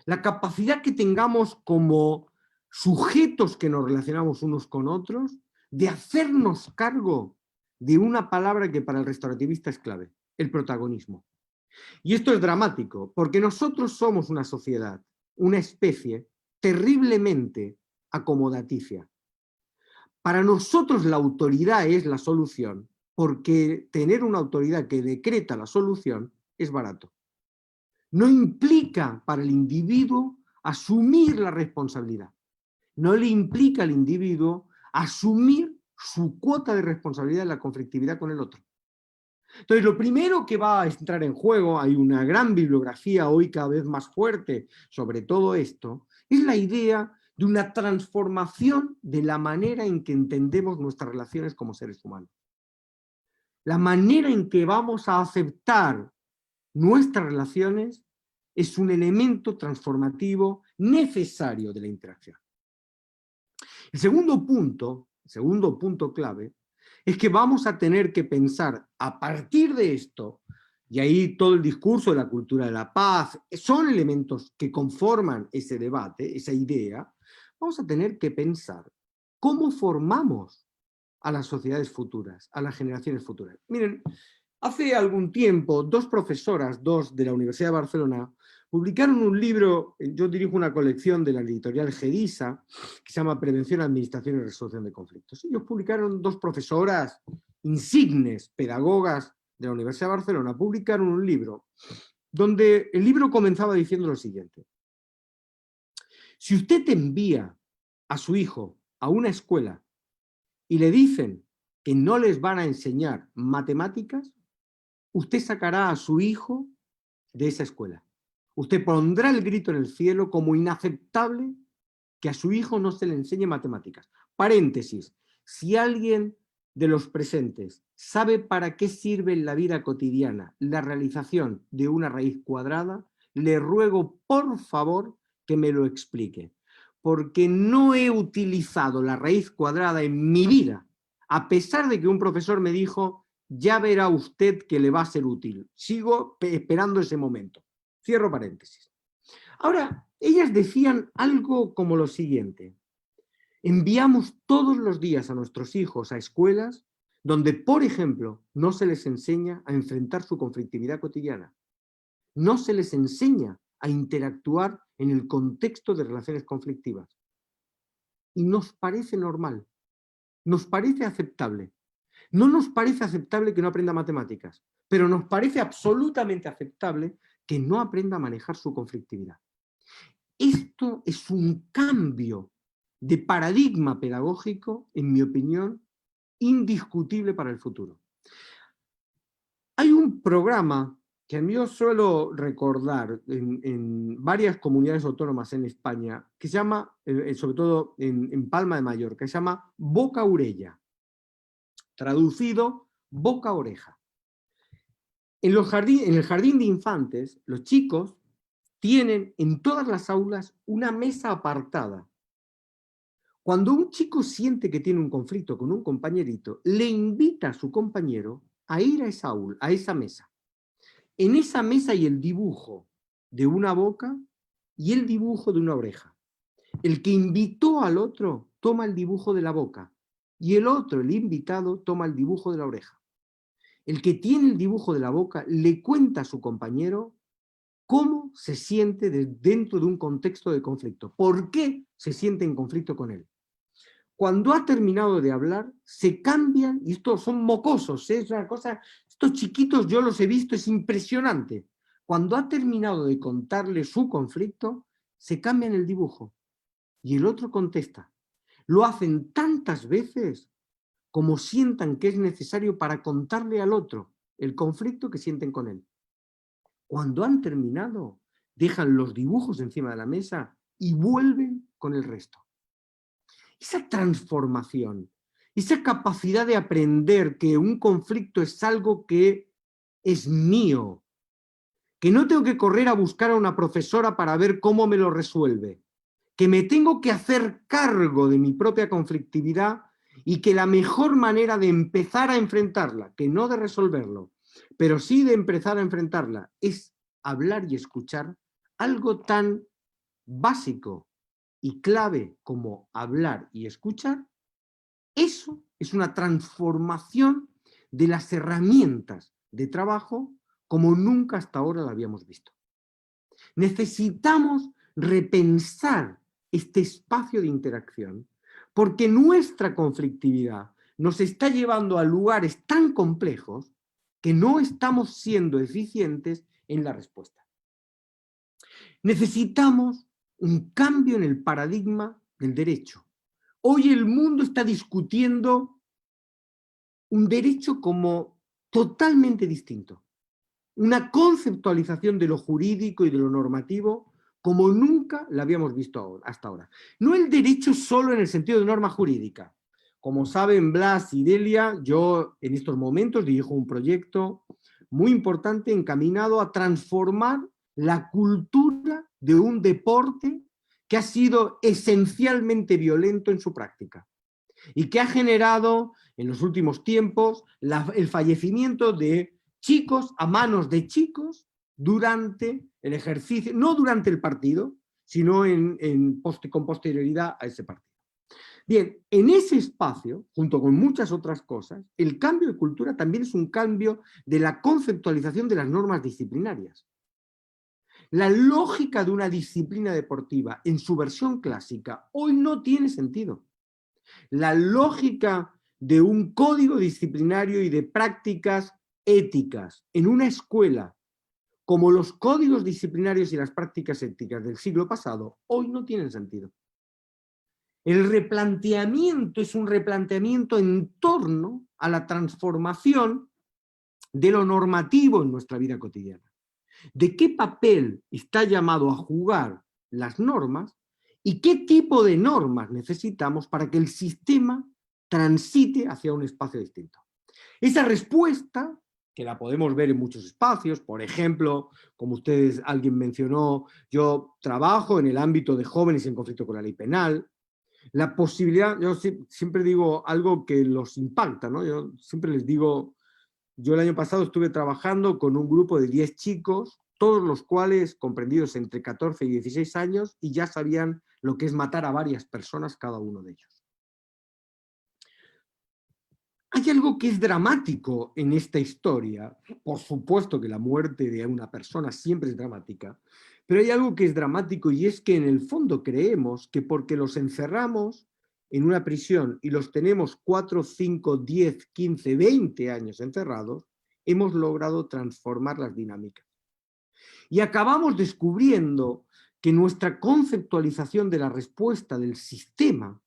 Speaker 4: La capacidad que tengamos como sujetos que nos relacionamos unos con otros, de hacernos cargo de una palabra que para el restaurativista es clave, el protagonismo. Y esto es dramático, porque nosotros somos una sociedad, una especie terriblemente acomodaticia. Para nosotros la autoridad es la solución, porque tener una autoridad que decreta la solución es barato. No implica para el individuo asumir la responsabilidad. No le implica al individuo asumir su cuota de responsabilidad en la conflictividad con el otro. Entonces, lo primero que va a entrar en juego, hay una gran bibliografía hoy cada vez más fuerte sobre todo esto, es la idea de una transformación de la manera en que entendemos nuestras relaciones como seres humanos. La manera en que vamos a aceptar nuestras relaciones es un elemento transformativo necesario de la interacción. El segundo punto clave, es que vamos a tener que pensar a partir de esto, y ahí todo el discurso de la cultura de la paz, son elementos que conforman ese debate, esa idea, vamos a tener que pensar cómo formamos a las sociedades futuras, a las generaciones futuras. Miren, hace algún tiempo, dos profesoras, dos de la Universidad de Barcelona, publicaron un libro, yo dirijo una colección de la editorial Gedisa, que se llama Prevención, Administración y Resolución de Conflictos. Ellos publicaron, dos profesoras insignes, pedagogas de la Universidad de Barcelona, publicaron un libro, donde el libro comenzaba diciendo lo siguiente. Si usted envía a su hijo a una escuela y le dicen que no les van a enseñar matemáticas, usted sacará a su hijo de esa escuela. Usted pondrá el grito en el cielo como inaceptable que a su hijo no se le enseñe matemáticas. Paréntesis, si alguien de los presentes sabe para qué sirve en la vida cotidiana la realización de una raíz cuadrada, le ruego por favor que me lo explique, porque no he utilizado la raíz cuadrada en mi vida, a pesar de que un profesor me dijo, ya verá usted que le va a ser útil. Sigo esperando ese momento. Cierro paréntesis. Ahora, ellas decían algo como lo siguiente: enviamos todos los días a nuestros hijos a escuelas donde, por ejemplo, no se les enseña a enfrentar su conflictividad cotidiana. No se les enseña a interactuar en el contexto de relaciones conflictivas. Y nos parece normal, nos parece aceptable. No nos parece aceptable que no aprenda matemáticas, pero nos parece absolutamente aceptable que no aprenda a manejar su conflictividad. Esto es un cambio de paradigma pedagógico, en mi opinión, indiscutible para el futuro. Hay un programa que yo suelo recordar en varias comunidades autónomas en España, que se llama, sobre todo en Palma de Mallorca, que se llama Boca Orella, traducido boca oreja. En el jardín de infantes, los chicos tienen en todas las aulas una mesa apartada. Cuando un chico siente que tiene un conflicto con un compañerito, le invita a su compañero a ir a esa mesa. En esa mesa hay el dibujo de una boca y el dibujo de una oreja. El que invitó al otro toma el dibujo de la boca y el otro, el invitado, toma el dibujo de la oreja. El que tiene el dibujo de la boca le cuenta a su compañero cómo se siente dentro de un contexto de conflicto, por qué se siente en conflicto con él. Cuando ha terminado de hablar, se cambian, y estos son mocosos, es una cosa, estos chiquitos yo los he visto, es impresionante. Cuando ha terminado de contarle su conflicto, se cambian el dibujo y el otro contesta. Lo hacen tantas veces como sientan que es necesario para contarle al otro el conflicto que sienten con él. Cuando han terminado, dejan los dibujos encima de la mesa y vuelven con el resto. Esa transformación, esa capacidad de aprender que un conflicto es algo que es mío, que no tengo que correr a buscar a una profesora para ver cómo me lo resuelve, que me tengo que hacer cargo de mi propia conflictividad y que la mejor manera de empezar a enfrentarla, que no de resolverlo, pero sí de empezar a enfrentarla, es hablar y escuchar, algo tan básico y clave como hablar y escuchar. Eso es una transformación de las herramientas de trabajo como nunca hasta ahora la habíamos visto. Necesitamos repensar este espacio de interacción porque nuestra conflictividad nos está llevando a lugares tan complejos que no estamos siendo eficientes en la respuesta. Necesitamos un cambio en el paradigma del derecho. Hoy el mundo está discutiendo un derecho como totalmente distinto, una conceptualización de lo jurídico y de lo normativo como nunca la habíamos visto hasta ahora. No el derecho solo en el sentido de norma jurídica. Como saben Blas y Delia, yo en estos momentos dirijo un proyecto muy importante encaminado a transformar la cultura de un deporte que ha sido esencialmente violento en su práctica y que ha generado en los últimos tiempos el fallecimiento de chicos a manos de chicos durante el ejercicio, no durante el partido, sino con posterioridad a ese partido. Bien, en ese espacio, junto con muchas otras cosas, el cambio de cultura también es un cambio de la conceptualización de las normas disciplinarias. La lógica de una disciplina deportiva en su versión clásica hoy no tiene sentido. La lógica de un código disciplinario y de prácticas éticas en una escuela, como los códigos disciplinarios y las prácticas éticas del siglo pasado, hoy no tienen sentido. El replanteamiento es un replanteamiento en torno a la transformación de lo normativo en nuestra vida cotidiana. ¿De qué papel está llamado a jugar las normas y qué tipo de normas necesitamos para que el sistema transite hacia un espacio distinto? Esa respuesta, que la podemos ver en muchos espacios, por ejemplo, como alguien mencionó, yo trabajo en el ámbito de jóvenes en conflicto con la ley penal, la posibilidad, yo siempre digo algo que los impacta, ¿no? Yo siempre les digo, yo el año pasado estuve trabajando con un grupo de 10 chicos, todos los cuales comprendidos entre 14 y 16 años, y ya sabían lo que es matar a varias personas cada uno de ellos. Hay algo que es dramático en esta historia, por supuesto que la muerte de una persona siempre es dramática, pero hay algo que es dramático y es que en el fondo creemos que porque los encerramos en una prisión y los tenemos 4, 5, 10, 15, 20 años encerrados, hemos logrado transformar las dinámicas. Y acabamos descubriendo que nuestra conceptualización de la respuesta del sistema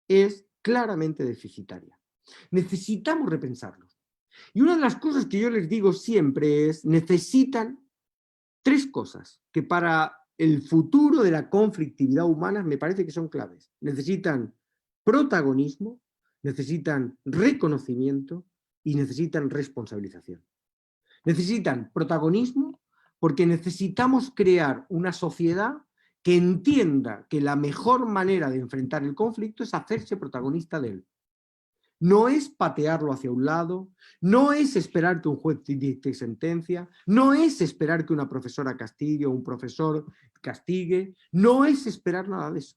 Speaker 4: es claramente deficitaria. Necesitamos repensarlos. Y una de las cosas que yo les digo siempre es, necesitan 3 cosas que para el futuro de la conflictividad humana me parece que son claves. Necesitan protagonismo, necesitan reconocimiento y necesitan responsabilización. Necesitan protagonismo porque necesitamos crear una sociedad que entienda que la mejor manera de enfrentar el conflicto es hacerse protagonista de él. No es patearlo hacia un lado, no es esperar que un juez dicte sentencia, no es esperar que una profesora castigue o un profesor castigue, no es esperar nada de eso.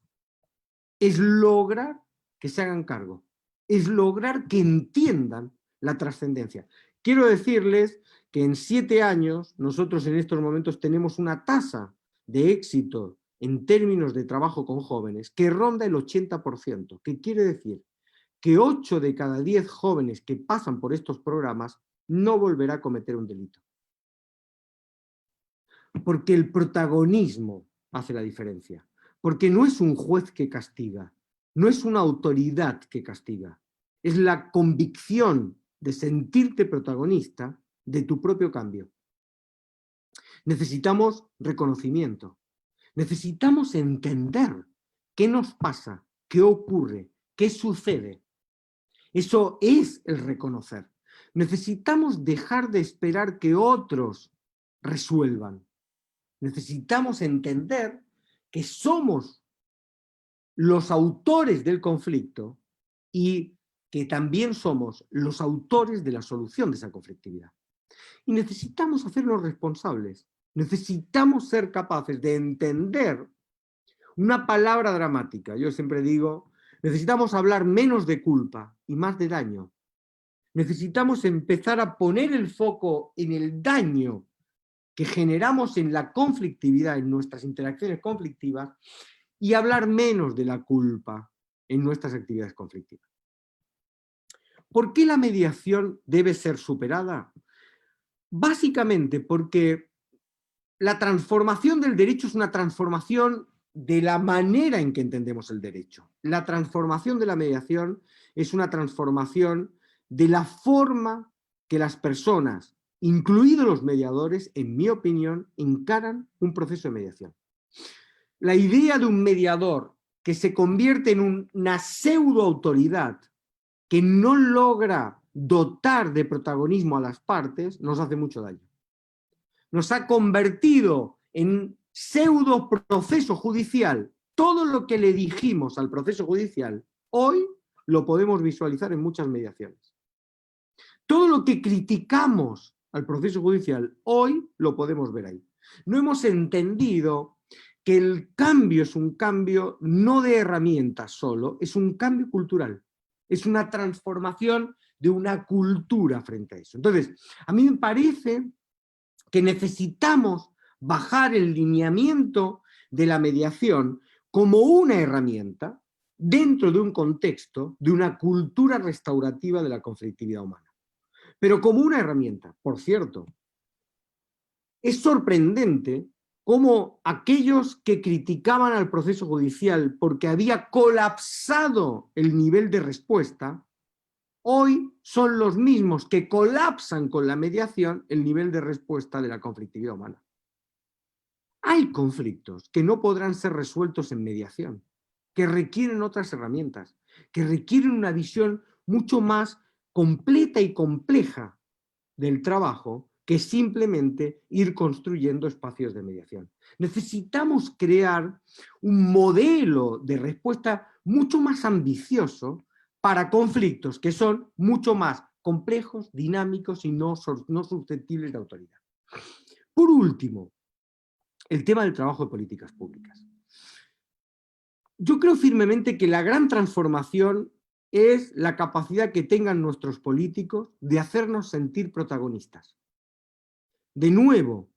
Speaker 4: Es lograr que se hagan cargo, es lograr que entiendan la trascendencia. Quiero decirles que en 7 años nosotros en estos momentos tenemos una tasa de éxito en términos de trabajo con jóvenes que ronda el 80%, que quiere decir que 8 de cada 10 jóvenes que pasan por estos programas no volverá a cometer un delito. Porque el protagonismo hace la diferencia. Porque no es un juez que castiga, no es una autoridad que castiga, es la convicción de sentirte protagonista de tu propio cambio. Necesitamos reconocimiento, necesitamos entender qué nos pasa, qué ocurre, qué sucede. Eso es el reconocer. Necesitamos dejar de esperar que otros resuelvan. Necesitamos entender que somos los autores del conflicto y que también somos los autores de la solución de esa conflictividad. Y necesitamos hacernos responsables. Necesitamos ser capaces de entender una palabra dramática. Yo siempre digo, necesitamos hablar menos de culpa y más de daño. Necesitamos empezar a poner el foco en el daño que generamos en la conflictividad, en nuestras interacciones conflictivas, y hablar menos de la culpa en nuestras actividades conflictivas. ¿Por qué la mediación debe ser superada? Básicamente porque la transformación del derecho es una transformación de la manera en que entendemos el derecho. La transformación de la mediación es una transformación de la forma que las personas, incluidos los mediadores, en mi opinión, encaran un proceso de mediación. La idea de un mediador que se convierte en una pseudoautoridad que no logra dotar de protagonismo a las partes nos hace mucho daño. Nos ha convertido en pseudo proceso judicial. Todo lo que le dijimos al proceso judicial hoy lo podemos visualizar en muchas mediaciones. Todo lo que criticamos al proceso judicial hoy lo podemos ver ahí. No hemos entendido que el cambio es un cambio no de herramientas solo, es un cambio cultural. Es una transformación de una cultura frente a eso. Entonces, a mí me parece que necesitamos bajar el lineamiento de la mediación como una herramienta dentro de un contexto de una cultura restaurativa de la conflictividad humana. Pero como una herramienta, por cierto. Es sorprendente cómo aquellos que criticaban al proceso judicial porque había colapsado el nivel de respuesta, hoy son los mismos que colapsan con la mediación el nivel de respuesta de la conflictividad humana. Hay conflictos que no podrán ser resueltos en mediación, que requieren otras herramientas, que requieren una visión mucho más completa y compleja del trabajo que simplemente ir construyendo espacios de mediación. Necesitamos crear un modelo de respuesta mucho más ambicioso para conflictos que son mucho más complejos, dinámicos y no susceptibles de autoridad. Por último, el tema del trabajo de políticas públicas. Yo creo firmemente que la gran transformación es la capacidad que tengan nuestros políticos de hacernos sentir protagonistas. De nuevo,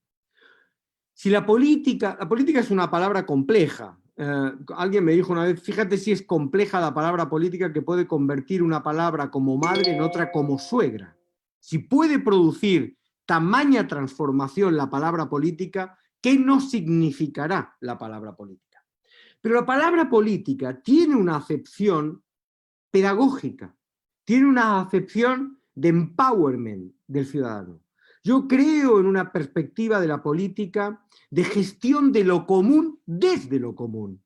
Speaker 4: si la política es una palabra compleja. Alguien me dijo una vez, fíjate si es compleja la palabra política, que puede convertir una palabra como madre en otra como suegra. Si puede producir tamaña transformación la palabra política, ¿qué no significará la palabra política? Pero la palabra política tiene una acepción pedagógica, tiene una acepción de empowerment del ciudadano. Yo creo en una perspectiva de la política de gestión de lo común desde lo común.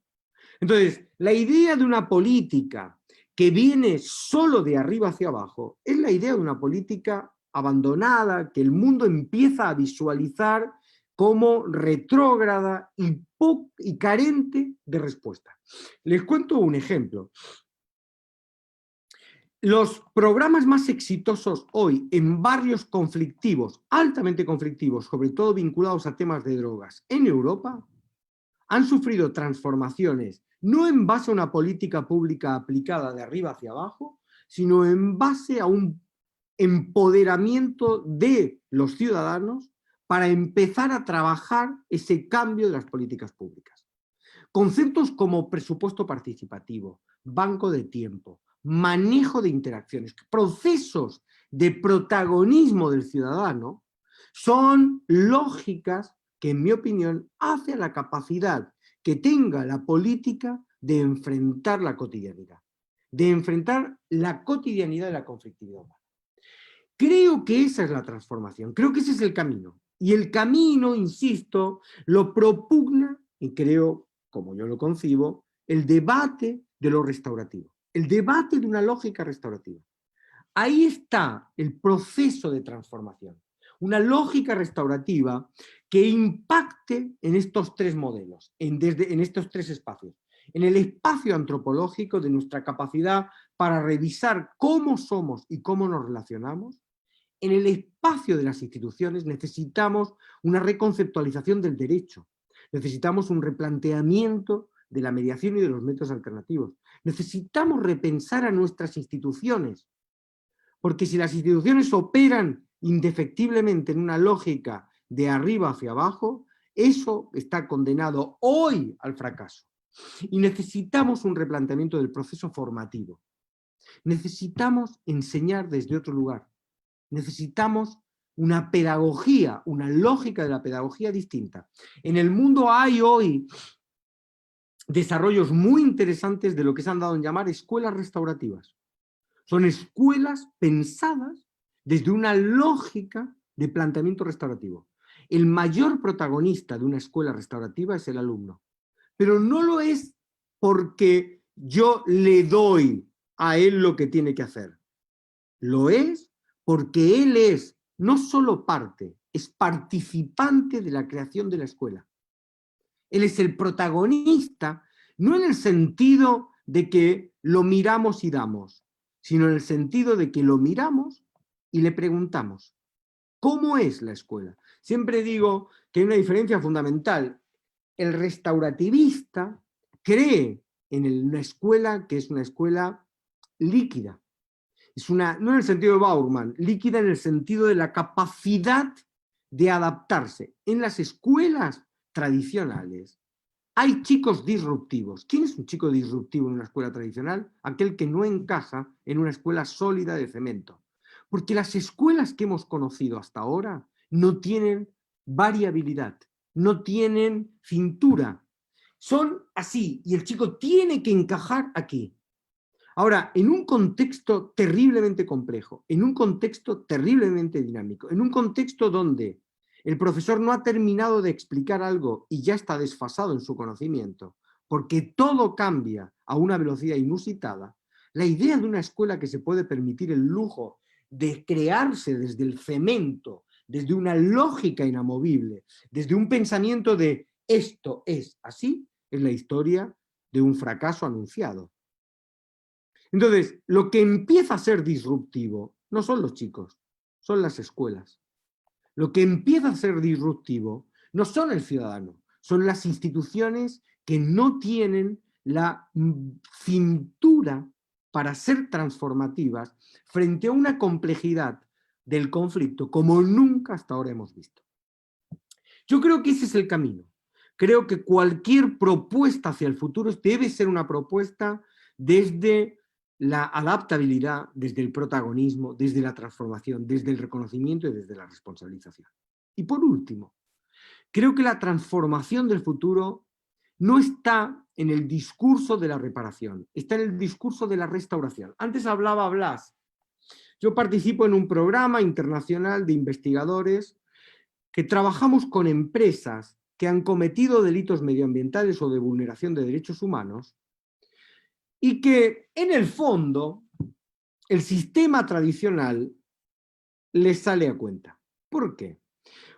Speaker 4: Entonces, la idea de una política que viene solo de arriba hacia abajo es la idea de una política abandonada, que el mundo empieza a visualizar como retrógrada y carente de respuesta. Les cuento un ejemplo. Los programas más exitosos hoy en barrios conflictivos, altamente conflictivos, sobre todo vinculados a temas de drogas en Europa, han sufrido transformaciones no en base a una política pública aplicada de arriba hacia abajo, sino en base a un empoderamiento de los ciudadanos para empezar a trabajar ese cambio de las políticas públicas. Conceptos como presupuesto participativo, banco de tiempo, manejo de interacciones, procesos de protagonismo del ciudadano, son lógicas que, en mi opinión, hacen la capacidad que tenga la política de enfrentar la cotidianidad, de enfrentar la cotidianidad de la conflictividad humana. Creo que esa es la transformación, creo que ese es el camino. Y el camino, insisto, lo propugna, y creo, como yo lo concibo, el debate de lo restaurativo, el debate de una lógica restaurativa. Ahí está el proceso de transformación, una lógica restaurativa que impacte en estos tres modelos, en estos tres espacios. En el espacio antropológico de nuestra capacidad para revisar cómo somos y cómo nos relacionamos. En el espacio de las instituciones necesitamos una reconceptualización del derecho, necesitamos un replanteamiento de la mediación y de los métodos alternativos. Necesitamos repensar a nuestras instituciones, porque si las instituciones operan indefectiblemente en una lógica de arriba hacia abajo, eso está condenado hoy al fracaso. Y necesitamos un replanteamiento del proceso formativo. Necesitamos enseñar desde otro lugar. Necesitamos una pedagogía, una lógica de la pedagogía distinta. En el mundo hay hoy desarrollos muy interesantes de lo que se han dado en llamar escuelas restaurativas. Son escuelas pensadas desde una lógica de planteamiento restaurativo. El mayor protagonista de una escuela restaurativa es el alumno, pero no lo es porque yo le doy a él lo que tiene que hacer. Lo es porque él es no solo parte, es participante de la creación de la escuela. Él es el protagonista, no en el sentido de que lo miramos y damos, sino en el sentido de que lo miramos y le preguntamos, ¿cómo es la escuela? Siempre digo que hay una diferencia fundamental. El restaurativista cree en una escuela que es una escuela líquida. No en el sentido de Bauerman, líquida en el sentido de la capacidad de adaptarse. En las escuelas tradicionales hay chicos disruptivos. ¿Quién es un chico disruptivo en una escuela tradicional? Aquel que no encaja en una escuela sólida de cemento. Porque las escuelas que hemos conocido hasta ahora no tienen variabilidad, no tienen cintura. Son así, y el chico tiene que encajar aquí. Ahora, en un contexto terriblemente complejo, en un contexto terriblemente dinámico, en un contexto donde el profesor no ha terminado de explicar algo y ya está desfasado en su conocimiento, porque todo cambia a una velocidad inusitada, la idea de una escuela que se puede permitir el lujo de crearse desde el cemento, desde una lógica inamovible, desde un pensamiento de esto es así, es la historia de un fracaso anunciado. Entonces, lo que empieza a ser disruptivo no son los chicos, son las escuelas. Lo que empieza a ser disruptivo no son el ciudadano, son las instituciones que no tienen la cintura para ser transformativas frente a una complejidad del conflicto como nunca hasta ahora hemos visto. Yo creo que ese es el camino. Creo que cualquier propuesta hacia el futuro debe ser una propuesta desde la adaptabilidad, desde el protagonismo, desde la transformación, desde el reconocimiento y desde la responsabilización. Y por último, creo que la transformación del futuro no está en el discurso de la reparación, está en el discurso de la restauración. Antes hablaba Blas. Yo participo en un programa internacional de investigadores que trabajamos con empresas que han cometido delitos medioambientales o de vulneración de derechos humanos y que en el fondo el sistema tradicional les sale a cuenta. ¿Por qué?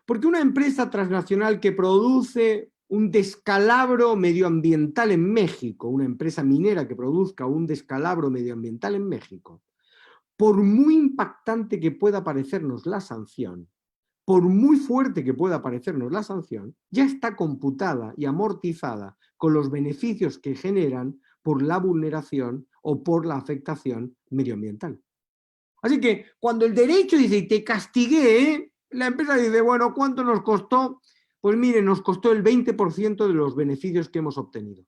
Speaker 4: Porque una empresa transnacional que produce un descalabro medioambiental en México, una empresa minera que produzca un descalabro medioambiental en México, por muy impactante que pueda parecernos la sanción, por muy fuerte que pueda parecernos la sanción, ya está computada y amortizada con los beneficios que generan por la vulneración o por la afectación medioambiental. Así que cuando el derecho dice, y te castigué, la empresa dice, bueno, ¿cuánto nos costó? Pues mire, nos costó el 20% de los beneficios que hemos obtenido.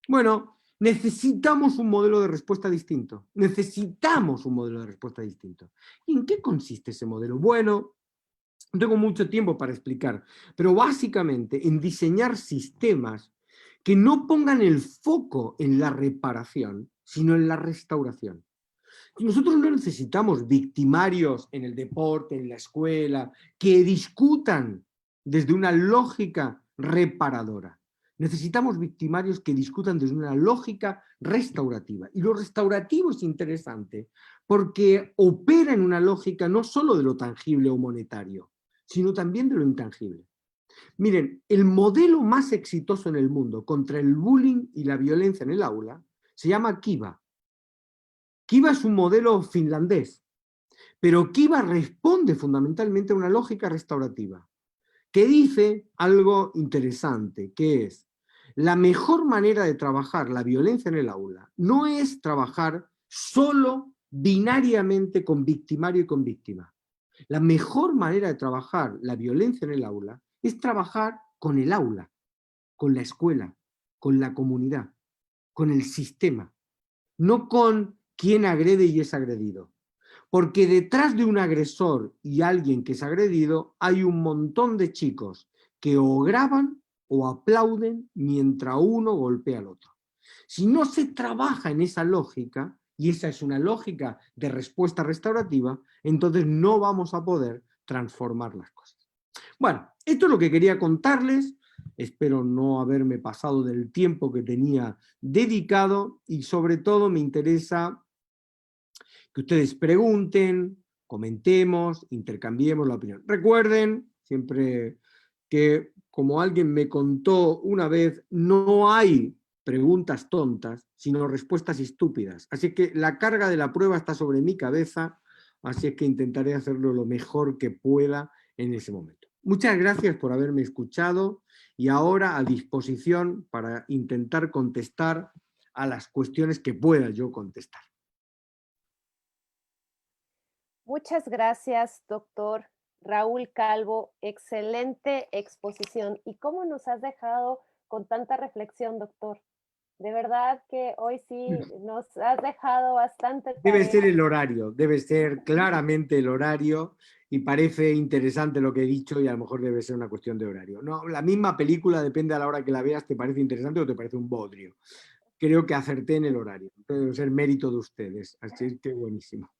Speaker 4: Bueno, necesitamos un modelo de respuesta distinto. Necesitamos un modelo de respuesta distinto. ¿Y en qué consiste ese modelo? Bueno, no tengo mucho tiempo para explicar, pero básicamente en diseñar sistemas que no pongan el foco en la reparación, sino en la restauración. Nosotros no necesitamos victimarios en el deporte, en la escuela, que discutan desde una lógica reparadora. Necesitamos victimarios que discutan desde una lógica restaurativa. Y lo restaurativo es interesante porque opera en una lógica no solo de lo tangible o monetario, sino también de lo intangible. Miren, el modelo más exitoso en el mundo contra el bullying y la violencia en el aula se llama Kiva. Kiva es un modelo finlandés, pero Kiva responde fundamentalmente a una lógica restaurativa, que dice algo interesante, que es, la mejor manera de trabajar la violencia en el aula no es trabajar solo binariamente con victimario y con víctima. La mejor manera de trabajar la violencia en el aula es trabajar con el aula, con la escuela, con la comunidad, con el sistema, no con quien agrede y es agredido. Porque detrás de un agresor y alguien que es agredido hay un montón de chicos que o graban o aplauden mientras uno golpea al otro. Si no se trabaja en esa lógica, y esa es una lógica de respuesta restaurativa, entonces no vamos a poder transformar las cosas. Bueno, esto es lo que quería contarles. Espero no haberme pasado del tiempo que tenía dedicado y sobre todo me interesa que ustedes pregunten, comentemos, intercambiemos la opinión. Recuerden siempre que, como alguien me contó una vez, no hay preguntas tontas, sino respuestas estúpidas. Así que la carga de la prueba está sobre mi cabeza, así es que intentaré hacerlo lo mejor que pueda en ese momento. Muchas gracias por haberme escuchado y ahora a disposición para intentar contestar a las cuestiones que pueda yo contestar.
Speaker 1: Muchas gracias, doctor Raúl Calvo. Excelente exposición. ¿Y cómo nos has dejado con tanta reflexión, doctor? De verdad que hoy sí nos has dejado bastante
Speaker 4: Debe
Speaker 1: tarea.
Speaker 4: ser el horario, debe ser claramente el horario y parece interesante lo que he dicho y a lo mejor debe ser una cuestión de horario. No, la misma película, depende a la hora que la veas, te parece interesante o te parece un bodrio. Creo que acerté en el horario. Debe ser mérito de ustedes, así que buenísimo.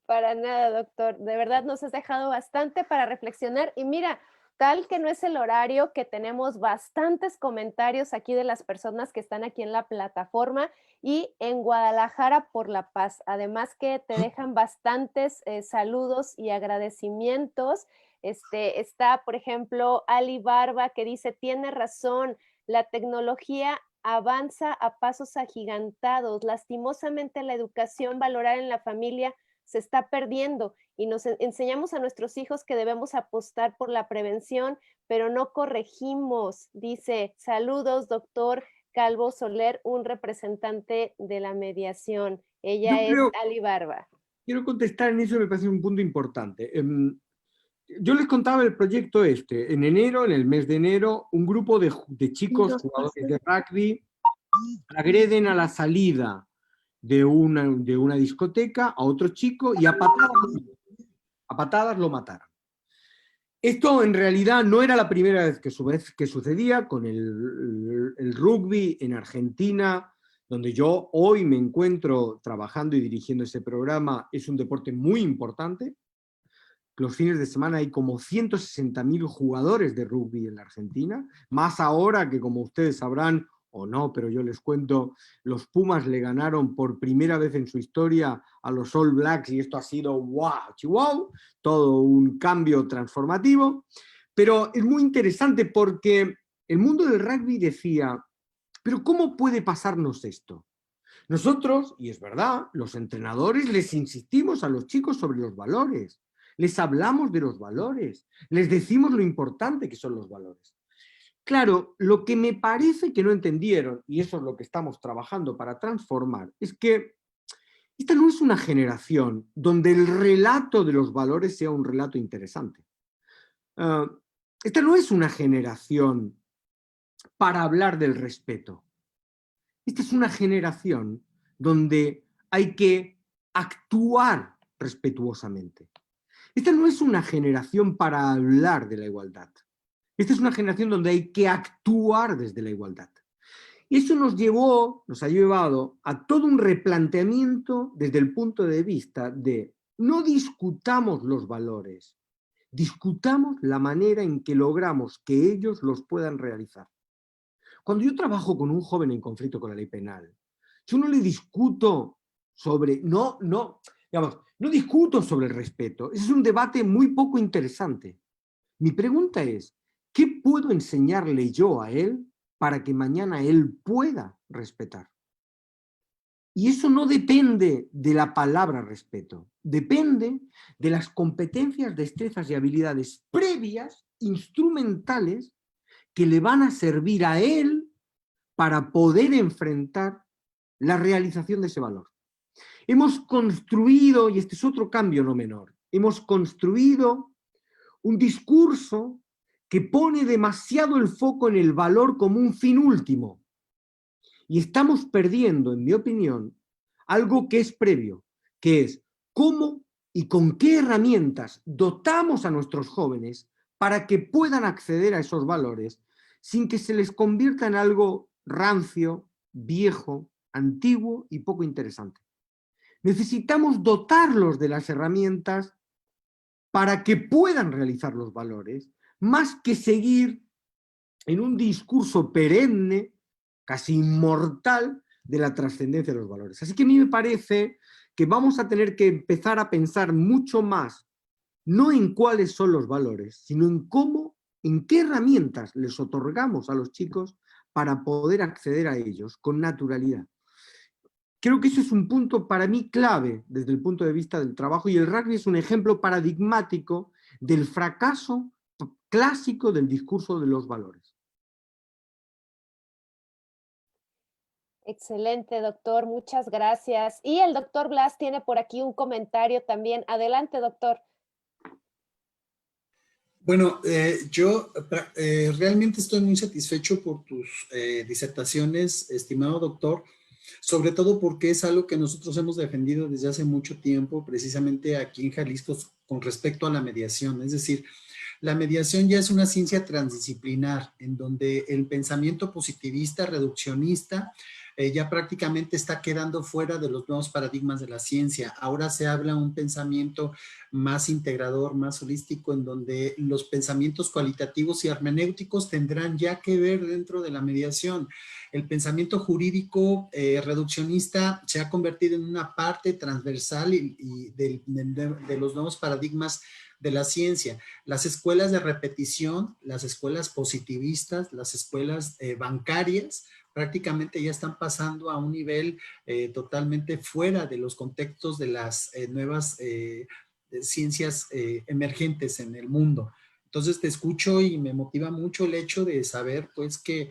Speaker 1: Para nada, doctor. De verdad nos has dejado bastante para reflexionar. Y mira, tal que no es el horario, que tenemos bastantes comentarios aquí de las personas que están aquí en la plataforma y en Guadalajara por la Paz. Además que te dejan bastantes saludos y agradecimientos. Está, por ejemplo, Ali Barba que dice, tiene razón, la tecnología avanza a pasos agigantados. Lastimosamente la educación valorar en la familia se está perdiendo y nos enseñamos a nuestros hijos que debemos apostar por la prevención, pero no corregimos. Dice, saludos, doctor Calvo Soler, un representante de la mediación.
Speaker 4: Yo
Speaker 1: Ella es
Speaker 4: creo,
Speaker 1: Ali Barba.
Speaker 4: quiero contestar en eso, me parece un punto importante. Yo les contaba el proyecto este. En enero, en el mes de enero, un grupo de chicos jugadores de rugby agreden a la salida de una discoteca a otro chico y a patadas lo mataron. Esto en realidad no era la primera vez que sucedía con el rugby en Argentina, donde yo hoy me encuentro trabajando y dirigiendo ese programa. Es un deporte muy importante. Los fines de semana hay como 160.000 jugadores de rugby en la Argentina, más ahora que, como ustedes sabrán, o no, pero yo les cuento, los Pumas le ganaron por primera vez en su historia a los All Blacks y esto ha sido wow, chihuahua, todo un cambio transformativo. Pero es muy interesante porque el mundo del rugby decía, pero ¿cómo puede pasarnos esto? Nosotros, y es verdad, los entrenadores les insistimos a los chicos sobre los valores, les hablamos de los valores, les decimos lo importante que son los valores. Claro, lo que me parece que no entendieron, y eso es lo que estamos trabajando para transformar, es que esta no es una generación donde el relato de los valores sea un relato interesante. Esta no es una generación para hablar del respeto. Esta es una generación donde hay que actuar respetuosamente. Esta no es una generación para hablar de la igualdad. Esta es una generación donde hay que actuar desde la igualdad. Y eso nos ha llevado a todo un replanteamiento desde el punto de vista de no discutamos los valores, discutamos la manera en que logramos que ellos los puedan realizar. Cuando yo trabajo con un joven en conflicto con la ley penal, yo no le discuto sobre, no discuto sobre el respeto. Ese es un debate muy poco interesante. Mi pregunta es, ¿qué puedo enseñarle yo a él para que mañana él pueda respetar? Y eso no depende de la palabra respeto, depende de las competencias, destrezas y habilidades previas, instrumentales, que le van a servir a él para poder enfrentar la realización de ese valor. Hemos construido, y este es otro cambio no menor, hemos construido un discurso que pone demasiado el foco en el valor como un fin último. Y estamos perdiendo, en mi opinión, algo que es previo, que es cómo y con qué herramientas dotamos a nuestros jóvenes para que puedan acceder a esos valores sin que se les convierta en algo rancio, viejo, antiguo y poco interesante. Necesitamos dotarlos de las herramientas para que puedan realizar los valores, más que seguir en un discurso perenne, casi inmortal, de la trascendencia de los valores. Así que a mí me parece que vamos a tener que empezar a pensar mucho más, no en cuáles son los valores, sino en cómo, en qué herramientas les otorgamos a los chicos para poder acceder a ellos con naturalidad. Creo que eso es un punto para mí clave desde el punto de vista del trabajo, y el rugby es un ejemplo paradigmático del fracaso clásico del discurso de los valores.
Speaker 1: Excelente, doctor, muchas gracias. Y el doctor Blas tiene por aquí un comentario también. Adelante, doctor.
Speaker 2: Bueno, yo realmente estoy muy satisfecho por tus disertaciones, estimado doctor, sobre todo porque es algo que nosotros hemos defendido desde hace mucho tiempo, precisamente aquí en Jalisco, con respecto a la mediación. Es decir, la mediación ya es una ciencia transdisciplinar, en donde el pensamiento positivista, reduccionista, ya prácticamente está quedando fuera de los nuevos paradigmas de la ciencia. Ahora se habla un pensamiento más integrador, más holístico, en donde los pensamientos cualitativos y hermenéuticos tendrán ya que ver dentro de la mediación. El pensamiento jurídico reduccionista se ha convertido en una parte transversal de los nuevos paradigmas de la ciencia. Las escuelas de repetición, las escuelas positivistas, las escuelas bancarias, prácticamente ya están pasando a un nivel totalmente fuera de los contextos de las nuevas ciencias emergentes en el mundo. Entonces te escucho y me motiva mucho el hecho de saber pues que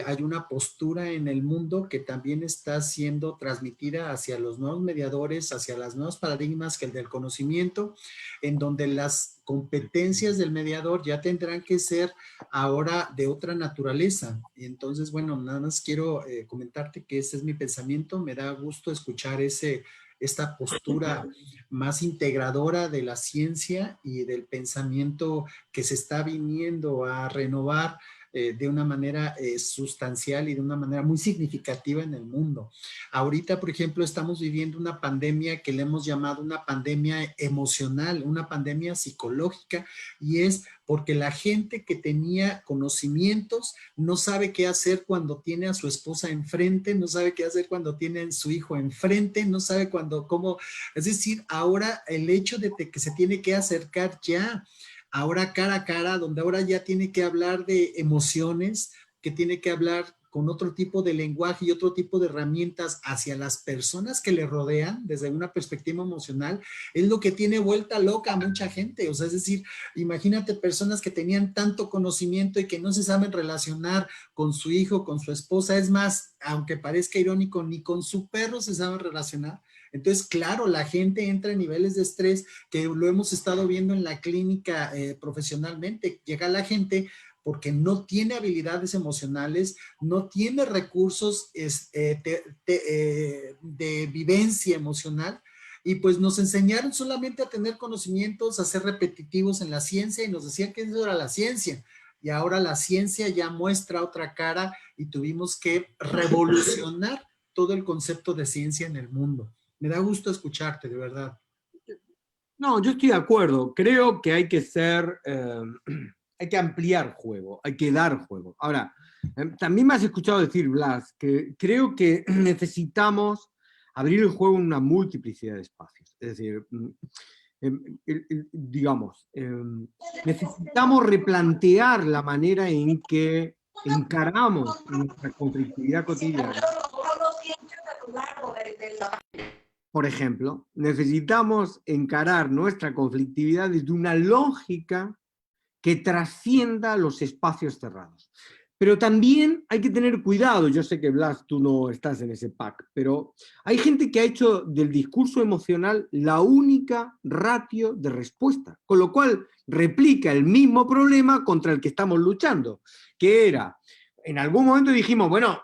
Speaker 2: hay una postura en el mundo que también está siendo transmitida hacia los nuevos mediadores, hacia los nuevos paradigmas que el del conocimiento, en donde las competencias del mediador ya tendrán que ser ahora de otra naturaleza. Y entonces, bueno, nada más quiero comentarte que ese es mi pensamiento. Me da gusto escuchar esta postura más integradora de la ciencia y del pensamiento que se está viniendo a renovar de una manera sustancial y de una manera muy significativa en el mundo. Ahorita, por ejemplo, estamos viviendo una pandemia que le hemos llamado una pandemia emocional, una pandemia psicológica, y es porque la gente que tenía conocimientos no sabe qué hacer cuando tiene a su esposa enfrente, no sabe qué hacer cuando tiene a su hijo enfrente, no sabe cómo, es decir, ahora el hecho de que se tiene que acercar ya, ahora cara a cara, donde ahora ya tiene que hablar de emociones, que tiene que hablar con otro tipo de lenguaje y otro tipo de herramientas hacia las personas que le rodean desde una perspectiva emocional, es lo que tiene vuelta loca a mucha gente. O sea, es decir, imagínate personas que tenían tanto conocimiento y que no se saben relacionar con su hijo, con su esposa. Es más, aunque parezca irónico, ni con su perro se saben relacionar. Entonces, claro, la gente entra en niveles de estrés que lo hemos estado viendo en la clínica profesionalmente. Llega la gente porque no tiene habilidades emocionales, no tiene recursos de vivencia emocional, y pues nos enseñaron solamente a tener conocimientos, a ser repetitivos en la ciencia, y nos decían que eso era la ciencia. Y ahora la ciencia ya muestra otra cara y tuvimos que revolucionar todo el concepto de ciencia en el mundo. Me da gusto escucharte, de verdad.
Speaker 4: No, yo estoy de acuerdo. Creo que hay que ser, hay que ampliar juego, hay que dar juego. Ahora, también me has escuchado decir, Blas, que creo que necesitamos abrir el juego en una multiplicidad de espacios. Es decir, digamos, necesitamos replantear la manera en que encaramos nuestra conflictividad cotidiana. Por ejemplo, necesitamos encarar nuestra conflictividad desde una lógica que trascienda los espacios cerrados. Pero también hay que tener cuidado, yo sé que Blas, tú no estás en ese pack, pero hay gente que ha hecho del discurso emocional la única ratio de respuesta, con lo cual replica el mismo problema contra el que estamos luchando, que era, en algún momento dijimos, bueno,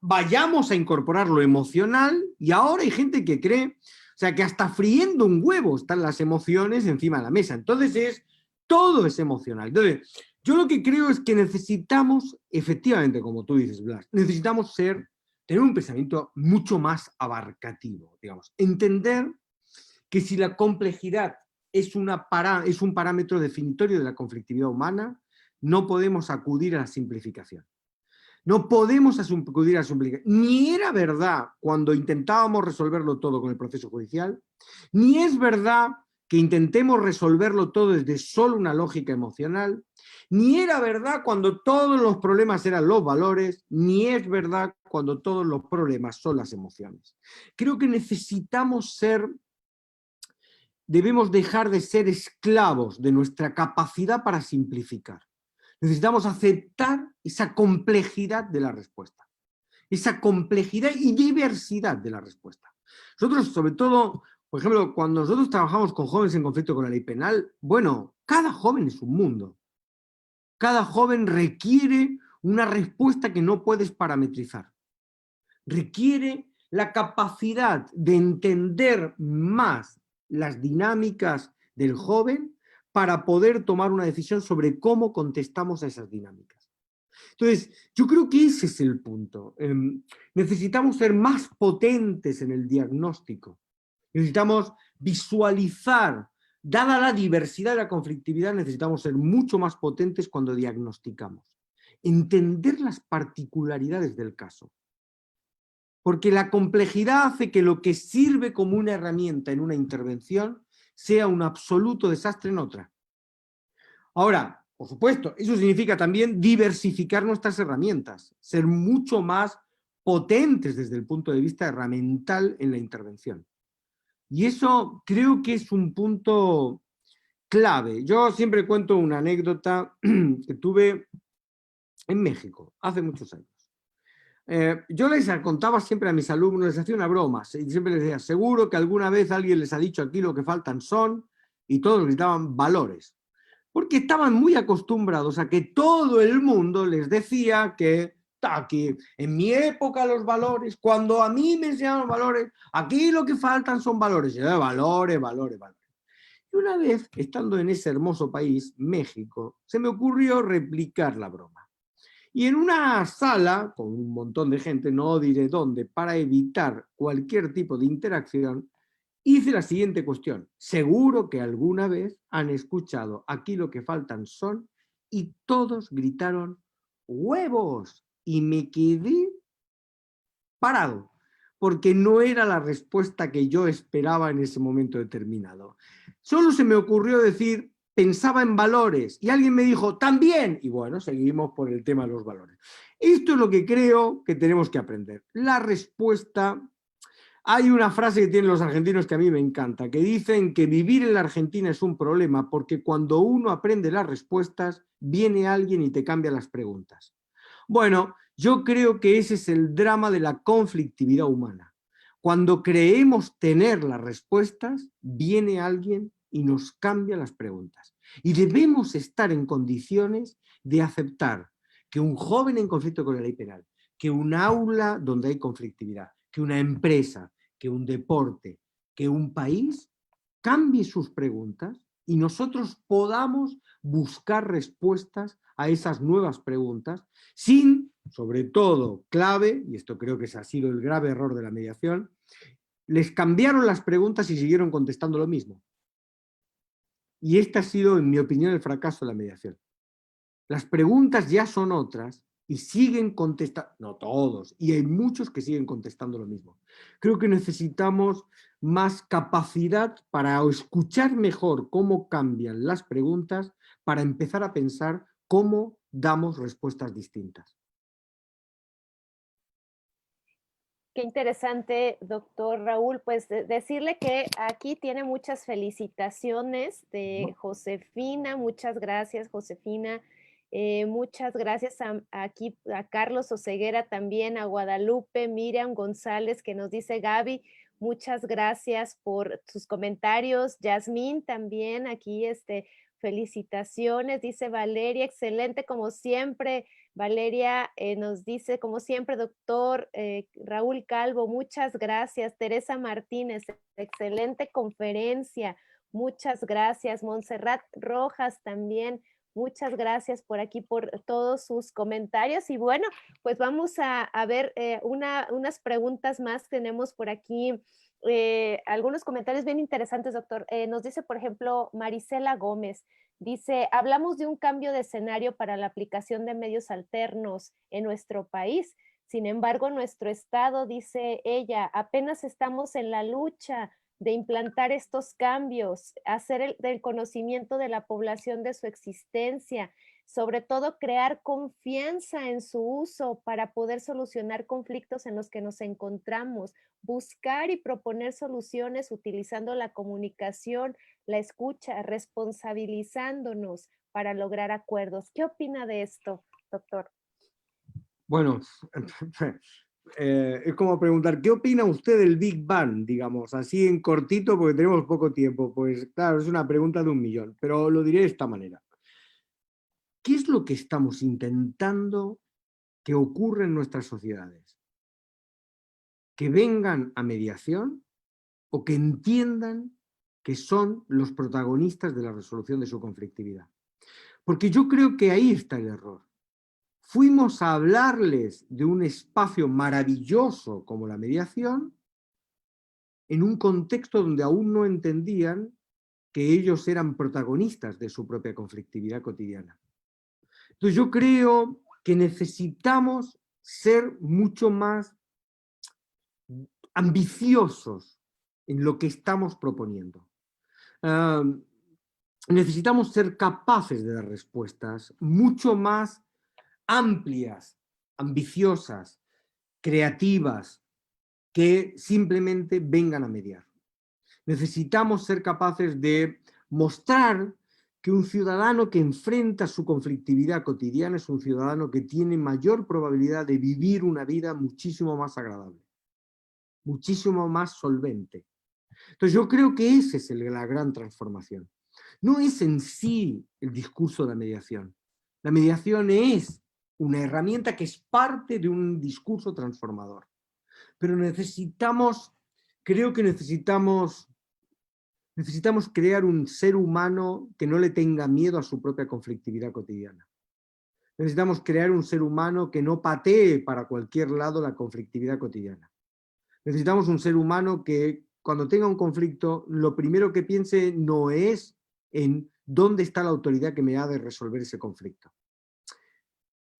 Speaker 4: vayamos a incorporar lo emocional, y ahora hay gente que cree, o sea, que hasta friendo un huevo están las emociones encima de la mesa. Entonces todo es emocional. Entonces, yo lo que creo es que necesitamos, efectivamente, como tú dices, Blas, necesitamos tener un pensamiento mucho más abarcativo, digamos. Entender que si la complejidad es un parámetro definitorio de la conflictividad humana, no podemos acudir a la simplificación. No podemos acudir a la simplificación. Ni era verdad cuando intentábamos resolverlo todo con el proceso judicial, ni es verdad que intentemos resolverlo todo desde solo una lógica emocional, ni era verdad cuando todos los problemas eran los valores, ni es verdad cuando todos los problemas son las emociones. Creo que debemos dejar de ser esclavos de nuestra capacidad para simplificar. Necesitamos aceptar esa complejidad de la respuesta, esa complejidad y diversidad de la respuesta. Nosotros, sobre todo, por ejemplo, cuando nosotros trabajamos con jóvenes en conflicto con la ley penal, bueno, cada joven es un mundo. Cada joven requiere una respuesta que no puedes parametrizar. Requiere la capacidad de entender más las dinámicas del joven para poder tomar una decisión sobre cómo contestamos a esas dinámicas. Entonces, yo creo que ese es el punto. Necesitamos ser más potentes en el diagnóstico. Necesitamos visualizar, dada la diversidad de la conflictividad, necesitamos ser mucho más potentes cuando diagnosticamos. Entender las particularidades del caso. Porque la complejidad hace que lo que sirve como una herramienta en una intervención sea un absoluto desastre en otra. Ahora, por supuesto, eso significa también diversificar nuestras herramientas, ser mucho más potentes desde el punto de vista herramental en la intervención. Y eso creo que es un punto clave. Yo siempre cuento una anécdota que tuve en México, hace muchos años. Yo les contaba siempre a mis alumnos, les hacía una broma, y siempre les decía, seguro que alguna vez alguien les ha dicho aquí lo que faltan son, y todos gritaban valores. Porque estaban muy acostumbrados a que todo el mundo les decía que aquí, en mi época los valores, cuando a mí me enseñaban valores, aquí lo que faltan son valores. Y yo, valores, valores, valores. Y una vez, estando en ese hermoso país, México, se me ocurrió replicar la broma. Y en una sala, con un montón de gente, no diré dónde, para evitar cualquier tipo de interacción, hice la siguiente cuestión. Seguro que alguna vez han escuchado aquí lo que faltan son, y todos gritaron huevos. Y me quedé parado, porque no era la respuesta que yo esperaba en ese momento determinado. Solo se me ocurrió decir, pensaba en valores, y alguien me dijo, también, y bueno, seguimos por el tema de los valores. Esto es lo que creo que tenemos que aprender. La respuesta... Hay una frase que tienen los argentinos que a mí me encanta, que dicen que vivir en la Argentina es un problema porque cuando uno aprende las respuestas, viene alguien y te cambia las preguntas. Bueno, yo creo que ese es el drama de la conflictividad humana. Cuando creemos tener las respuestas, viene alguien y nos cambia las preguntas. Y debemos estar en condiciones de aceptar que un joven en conflicto con la ley penal, que un aula donde hay conflictividad, que una empresa, que un deporte, que un país cambie sus preguntas y nosotros podamos buscar respuestas a esas nuevas preguntas sin, sobre todo, clave, y esto creo que ese ha sido el grave error de la mediación, les cambiaron las preguntas y siguieron contestando lo mismo. Y este ha sido, en mi opinión, el fracaso de la mediación. Las preguntas ya son otras y siguen contestando, no todos, y hay muchos que siguen contestando lo mismo. Creo que necesitamos más capacidad para escuchar mejor cómo cambian las preguntas para empezar a pensar cómo damos respuestas distintas.
Speaker 1: Qué interesante, doctor Raúl. Pues decirle que aquí tiene muchas felicitaciones de Josefina. Muchas gracias, Josefina. Muchas gracias aquí a Carlos Oseguera también, a Guadalupe, Miriam González, que nos dice Gaby, muchas gracias por sus comentarios. Yasmín también, aquí felicitaciones, dice Valeria, excelente como siempre. Valeria nos dice, como siempre, doctor Raúl Calvo, muchas gracias. Teresa Martínez, excelente conferencia, muchas gracias. Montserrat Rojas también, muchas gracias por aquí, por todos sus comentarios. Y bueno, pues vamos a ver unas preguntas más. Tenemos por aquí algunos comentarios bien interesantes, doctor. Nos dice, por ejemplo, Marisela Gómez, dice, hablamos de un cambio de escenario para la aplicación de medios alternos en nuestro país. Sin embargo, nuestro estado, dice ella, apenas estamos en la lucha de implantar estos cambios, hacer del conocimiento de la población de su existencia, sobre todo crear confianza en su uso para poder solucionar conflictos en los que nos encontramos, buscar y proponer soluciones utilizando la comunicación, la escucha, responsabilizándonos para lograr acuerdos. ¿Qué opina de esto, doctor?
Speaker 4: Bueno, es como preguntar, ¿qué opina usted del Big Bang? Digamos, así en cortito, porque tenemos poco tiempo. Pues claro, es una pregunta de 1 millón, pero lo diré de esta manera. ¿qué es lo que estamos intentando que ocurra en nuestras sociedades? ¿Que vengan a mediación o que entiendan que son los protagonistas de la resolución de su conflictividad? Porque yo creo que ahí está el error. Fuimos a hablarles de un espacio maravilloso como la mediación en un contexto donde aún no entendían que ellos eran protagonistas de su propia conflictividad cotidiana. Entonces yo creo que necesitamos ser mucho más ambiciosos en lo que estamos proponiendo. Necesitamos ser capaces de dar respuestas mucho más amplias, ambiciosas, creativas, que simplemente vengan a mediar. Necesitamos ser capaces de mostrar que un ciudadano que enfrenta su conflictividad cotidiana es un ciudadano que tiene mayor probabilidad de vivir una vida muchísimo más agradable, muchísimo más solvente. Entonces yo creo que esa es la gran transformación. No es en sí el discurso de la mediación. La mediación es una herramienta que es parte de un discurso transformador. Pero creo que necesitamos crear un ser humano que no le tenga miedo a su propia conflictividad cotidiana. Necesitamos crear un ser humano que no patee para cualquier lado la conflictividad cotidiana. Necesitamos un ser humano que cuando tenga un conflicto, lo primero que piense no es en dónde está la autoridad que me ha de resolver ese conflicto.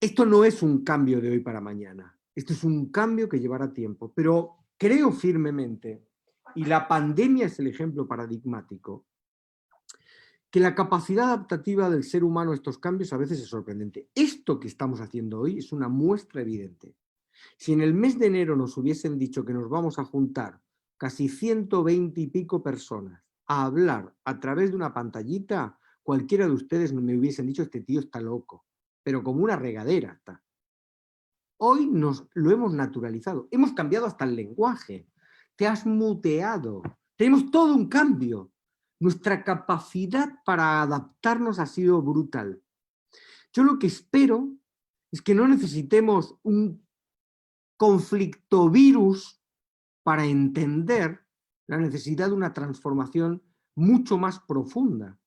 Speaker 4: Esto no es un cambio de hoy para mañana. Esto es un cambio que llevará tiempo, pero creo firmemente, y la pandemia es el ejemplo paradigmático, que la capacidad adaptativa del ser humano a estos cambios a veces es sorprendente. Esto que estamos haciendo hoy es una muestra evidente. Si en el mes de enero nos hubiesen dicho que nos vamos a juntar casi 120 y pico personas a hablar a través de una pantallita, cualquiera de ustedes me hubiesen dicho, este tío está loco, pero como una regadera está. Hoy lo hemos naturalizado, hemos cambiado hasta el lenguaje, te has muteado, tenemos todo un cambio. Nuestra capacidad para adaptarnos ha sido brutal. Yo lo que espero es que no necesitemos un conflicto virus para entender la necesidad de una transformación mucho más profunda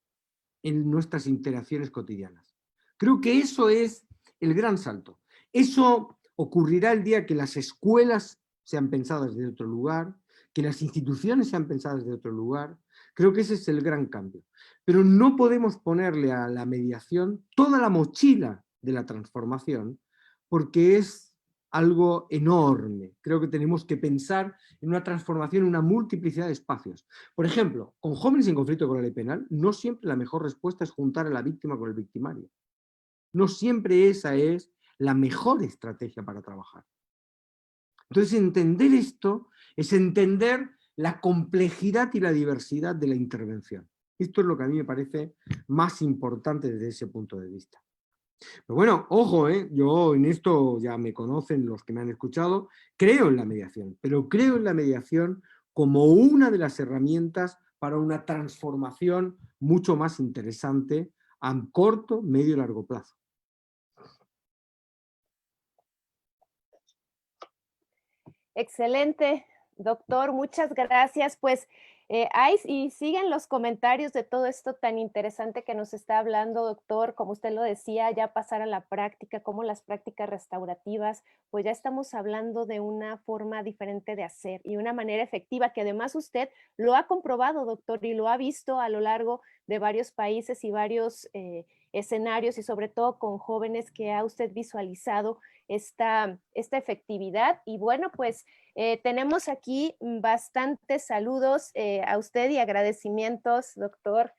Speaker 4: en nuestras interacciones cotidianas. Creo que eso es el gran salto. Eso ocurrirá el día que las escuelas sean pensadas desde otro lugar, que las instituciones sean pensadas desde otro lugar. Creo que ese es el gran cambio. Pero no podemos ponerle a la mediación toda la mochila de la transformación, porque es algo enorme. Creo que tenemos que pensar en una transformación, en una multiplicidad de espacios. Por ejemplo, con jóvenes en conflicto con la ley penal, no siempre la mejor respuesta es juntar a la víctima con el victimario. No siempre esa es la mejor estrategia para trabajar. Entonces, entender esto es entender la complejidad y la diversidad de la intervención. Esto es lo que a mí me parece más importante desde ese punto de vista. Pero bueno, ojo, yo en esto ya me conocen los que me han escuchado, creo en la mediación, pero creo en la mediación como una de las herramientas para una transformación mucho más interesante a corto, medio y largo plazo.
Speaker 1: Excelente, doctor, muchas gracias. Pues y siguen los comentarios de todo esto tan interesante que nos está hablando, doctor. Como usted lo decía, ya pasar a la práctica, como las prácticas restaurativas, pues ya estamos hablando de una forma diferente de hacer y una manera efectiva que además usted lo ha comprobado, doctor, y lo ha visto a lo largo de varios países y varios escenarios y sobre todo con jóvenes que ha usted visualizado esta efectividad. Y bueno, pues tenemos aquí bastantes saludos a usted y agradecimientos, doctor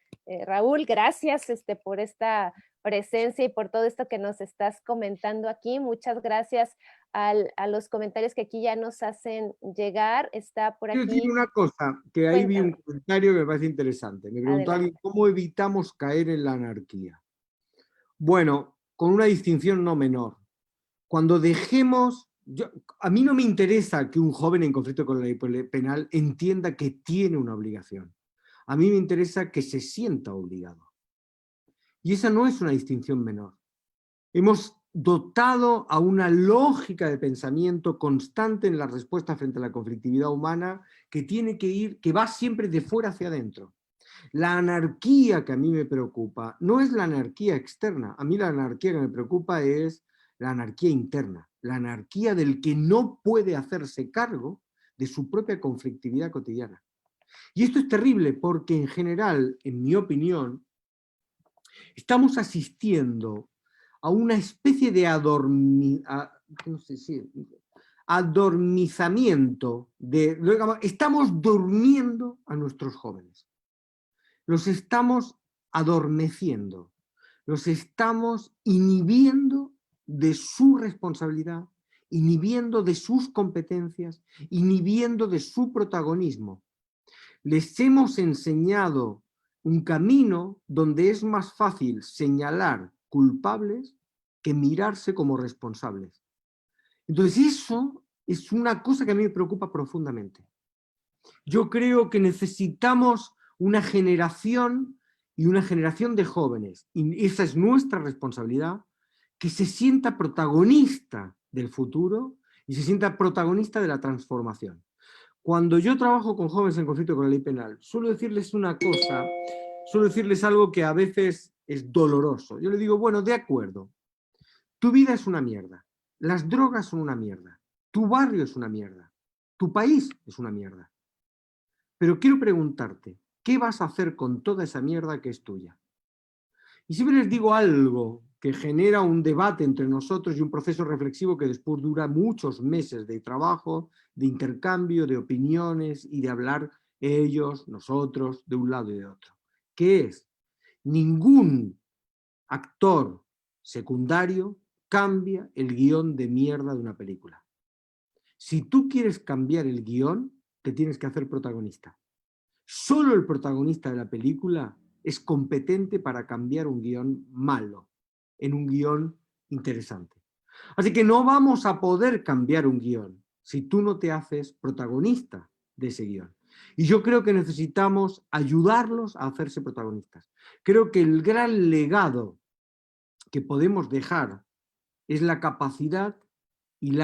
Speaker 1: Raúl. Gracias por esta presencia y por todo esto que nos estás comentando aquí. Muchas gracias a los comentarios que aquí ya nos hacen llegar. Está por aquí.
Speaker 4: Quiero decir una cosa, que ahí vi un comentario que me parece interesante. Me preguntó alguien, ¿cómo evitamos caer en la anarquía? Bueno, con una distinción no menor. Cuando dejemos... a mí no me interesa que un joven en conflicto con la ley penal entienda que tiene una obligación. A mí me interesa que se sienta obligado. Y esa no es una distinción menor. Hemos dotado a una lógica de pensamiento constante en la respuesta frente a la conflictividad humana que tiene que ir, que va siempre de fuera hacia adentro. La anarquía que a mí me preocupa no es la anarquía externa. A mí la anarquía que me preocupa es la anarquía interna, la anarquía del que no puede hacerse cargo de su propia conflictividad cotidiana. Y esto es terrible porque en general, en mi opinión, estamos asistiendo a una especie de adormizamiento, estamos durmiendo a nuestros jóvenes. Los estamos adormeciendo, los estamos inhibiendo de su responsabilidad, inhibiendo de sus competencias, inhibiendo de su protagonismo. Les hemos enseñado un camino donde es más fácil señalar culpables que mirarse como responsables. Entonces eso es una cosa que a mí me preocupa profundamente. Yo creo que necesitamos una generación y una generación de jóvenes, y esa es nuestra responsabilidad, que se sienta protagonista del futuro y se sienta protagonista de la transformación. Cuando yo trabajo con jóvenes en conflicto con la ley penal, suelo decirles una cosa, suelo decirles algo que a veces es doloroso. Yo les digo, bueno, de acuerdo, tu vida es una mierda, las drogas son una mierda, tu barrio es una mierda, tu país es una mierda. Pero quiero preguntarte, ¿qué vas a hacer con toda esa mierda que es tuya? Y siempre les digo algo que genera un debate entre nosotros y un proceso reflexivo que después dura muchos meses de trabajo, de intercambio, de opiniones y de hablar ellos, nosotros, de un lado y de otro. ¿Qué es? Ningún actor secundario cambia el guión de mierda de una película. Si tú quieres cambiar el guión, te tienes que hacer protagonista. Solo el protagonista de la película es competente para cambiar un guión malo en un guión interesante. Así que no vamos a poder cambiar un guión si tú no te haces protagonista de ese guión. Y yo creo que necesitamos ayudarlos a hacerse protagonistas. Creo que el gran legado que podemos dejar es la capacidad y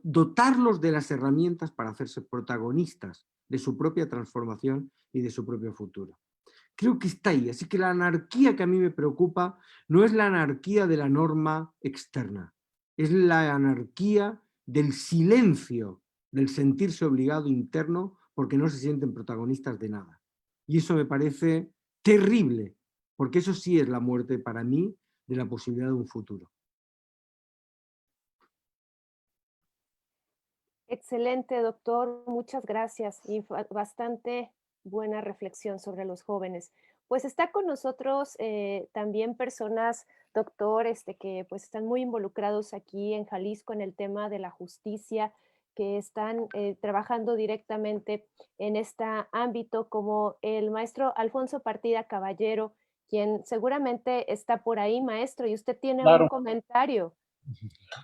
Speaker 4: dotarlos de las herramientas para hacerse protagonistas de su propia transformación y de su propio futuro. Creo que está ahí. Así que la anarquía que a mí me preocupa no es la anarquía de la norma externa, es la anarquía del silencio, del sentirse obligado interno porque no se sienten protagonistas de nada. Y eso me parece terrible, porque eso sí es la muerte para mí de la posibilidad de un futuro.
Speaker 1: Excelente, doctor. Muchas gracias. Y bastante buena reflexión sobre los jóvenes. Pues está con nosotros también personas, doctor, que pues están muy involucrados aquí en Jalisco en el tema de la justicia, que están trabajando directamente en este ámbito, como el maestro Alfonso Partida Caballero, quien seguramente está por ahí, maestro, y usted tiene un comentario.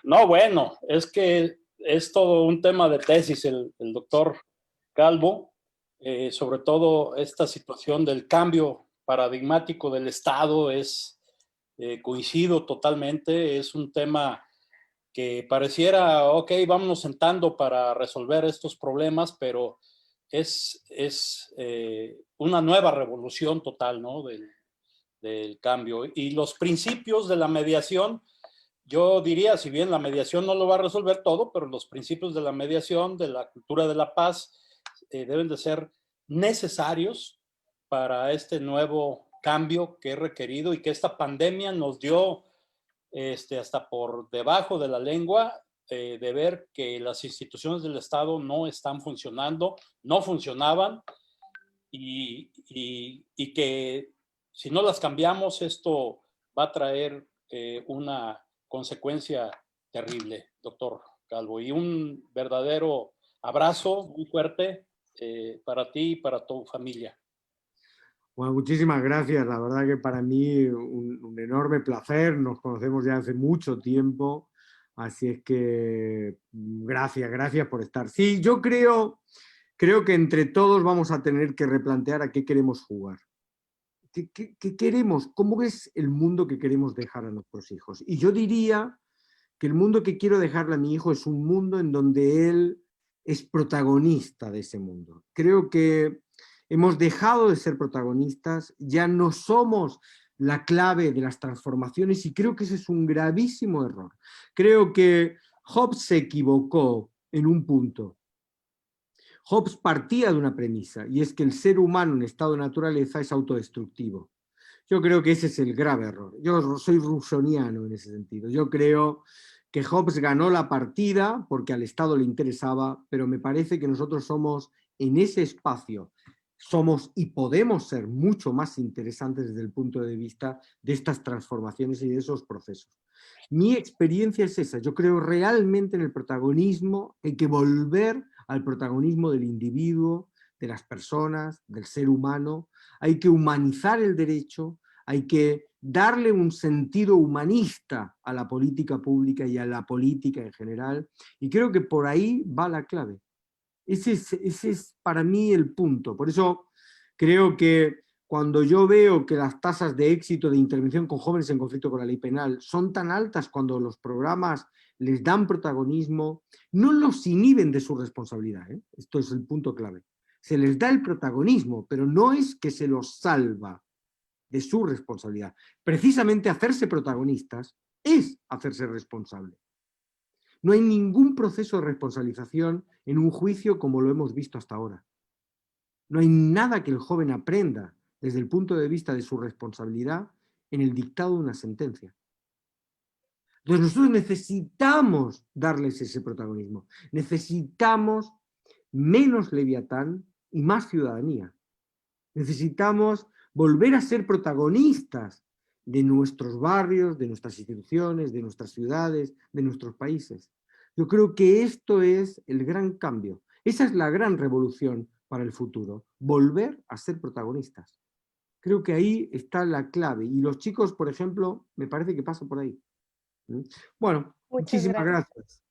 Speaker 5: No, bueno, es que es todo un tema de tesis el doctor Calvo, sobre todo esta situación del cambio paradigmático del Estado coincido totalmente, es un tema que pareciera, ok, vámonos sentando para resolver estos problemas, pero es una nueva revolución total, ¿no? Del cambio. Y los principios de la mediación, yo diría, si bien la mediación no lo va a resolver todo, pero los principios de la mediación, de la cultura de la paz, deben de ser necesarios para este nuevo cambio que es requerido y que esta pandemia nos dio hasta por debajo de la lengua, de ver que las instituciones del Estado no están funcionando, no funcionaban y que si no las cambiamos, esto va a traer una consecuencia terrible, doctor Calvo. Y un verdadero abrazo muy fuerte para ti y para tu familia.
Speaker 4: Bueno, muchísimas gracias. La verdad que para mí un enorme placer. Nos conocemos ya hace mucho tiempo. Así es que gracias por estar. Sí, yo creo que entre todos vamos a tener que replantear a qué queremos jugar. ¿qué queremos? ¿Cómo es el mundo que queremos dejar a nuestros hijos? Y yo diría que el mundo que quiero dejarle a mi hijo es un mundo en donde él es protagonista de ese mundo. Creo que hemos dejado de ser protagonistas, ya no somos la clave de las transformaciones y creo que ese es un gravísimo error. Creo que Hobbes se equivocó en un punto. Hobbes partía de una premisa, y es que el ser humano en estado de naturaleza es autodestructivo. Yo creo que ese es el grave error. Yo soy rusoniano en ese sentido. Yo creo que Hobbes ganó la partida porque al Estado le interesaba, pero me parece que nosotros somos en ese espacio, somos y podemos ser mucho más interesantes desde el punto de vista de estas transformaciones y de esos procesos. Mi experiencia es esa. Yo creo realmente en el protagonismo, hay que volver al protagonismo del individuo, de las personas, del ser humano. Hay que humanizar el derecho, hay que darle un sentido humanista a la política pública y a la política en general, y creo que por ahí va la clave. Ese es para mí el punto. Por eso creo que cuando yo veo que las tasas de éxito de intervención con jóvenes en conflicto con la ley penal son tan altas cuando los programas les dan protagonismo, no los inhiben de su responsabilidad, ¿eh? Esto es el punto clave. Se les da el protagonismo, pero no es que se los salva de su responsabilidad. Precisamente hacerse protagonistas es hacerse responsable. No hay ningún proceso de responsabilización en un juicio como lo hemos visto hasta ahora. No hay nada que el joven aprenda desde el punto de vista de su responsabilidad en el dictado de una sentencia. Entonces nosotros necesitamos darles ese protagonismo. Necesitamos menos leviatán y más ciudadanía. Necesitamos volver a ser protagonistas de nuestros barrios, de nuestras instituciones, de nuestras ciudades, de nuestros países. Yo creo que esto es el gran cambio. Esa es la gran revolución para el futuro. Volver a ser protagonistas. Creo que ahí está la clave. Y los chicos, por ejemplo, me parece que pasa por ahí. Bueno,
Speaker 1: Muchas
Speaker 4: muchísimas
Speaker 1: gracias.
Speaker 4: gracias.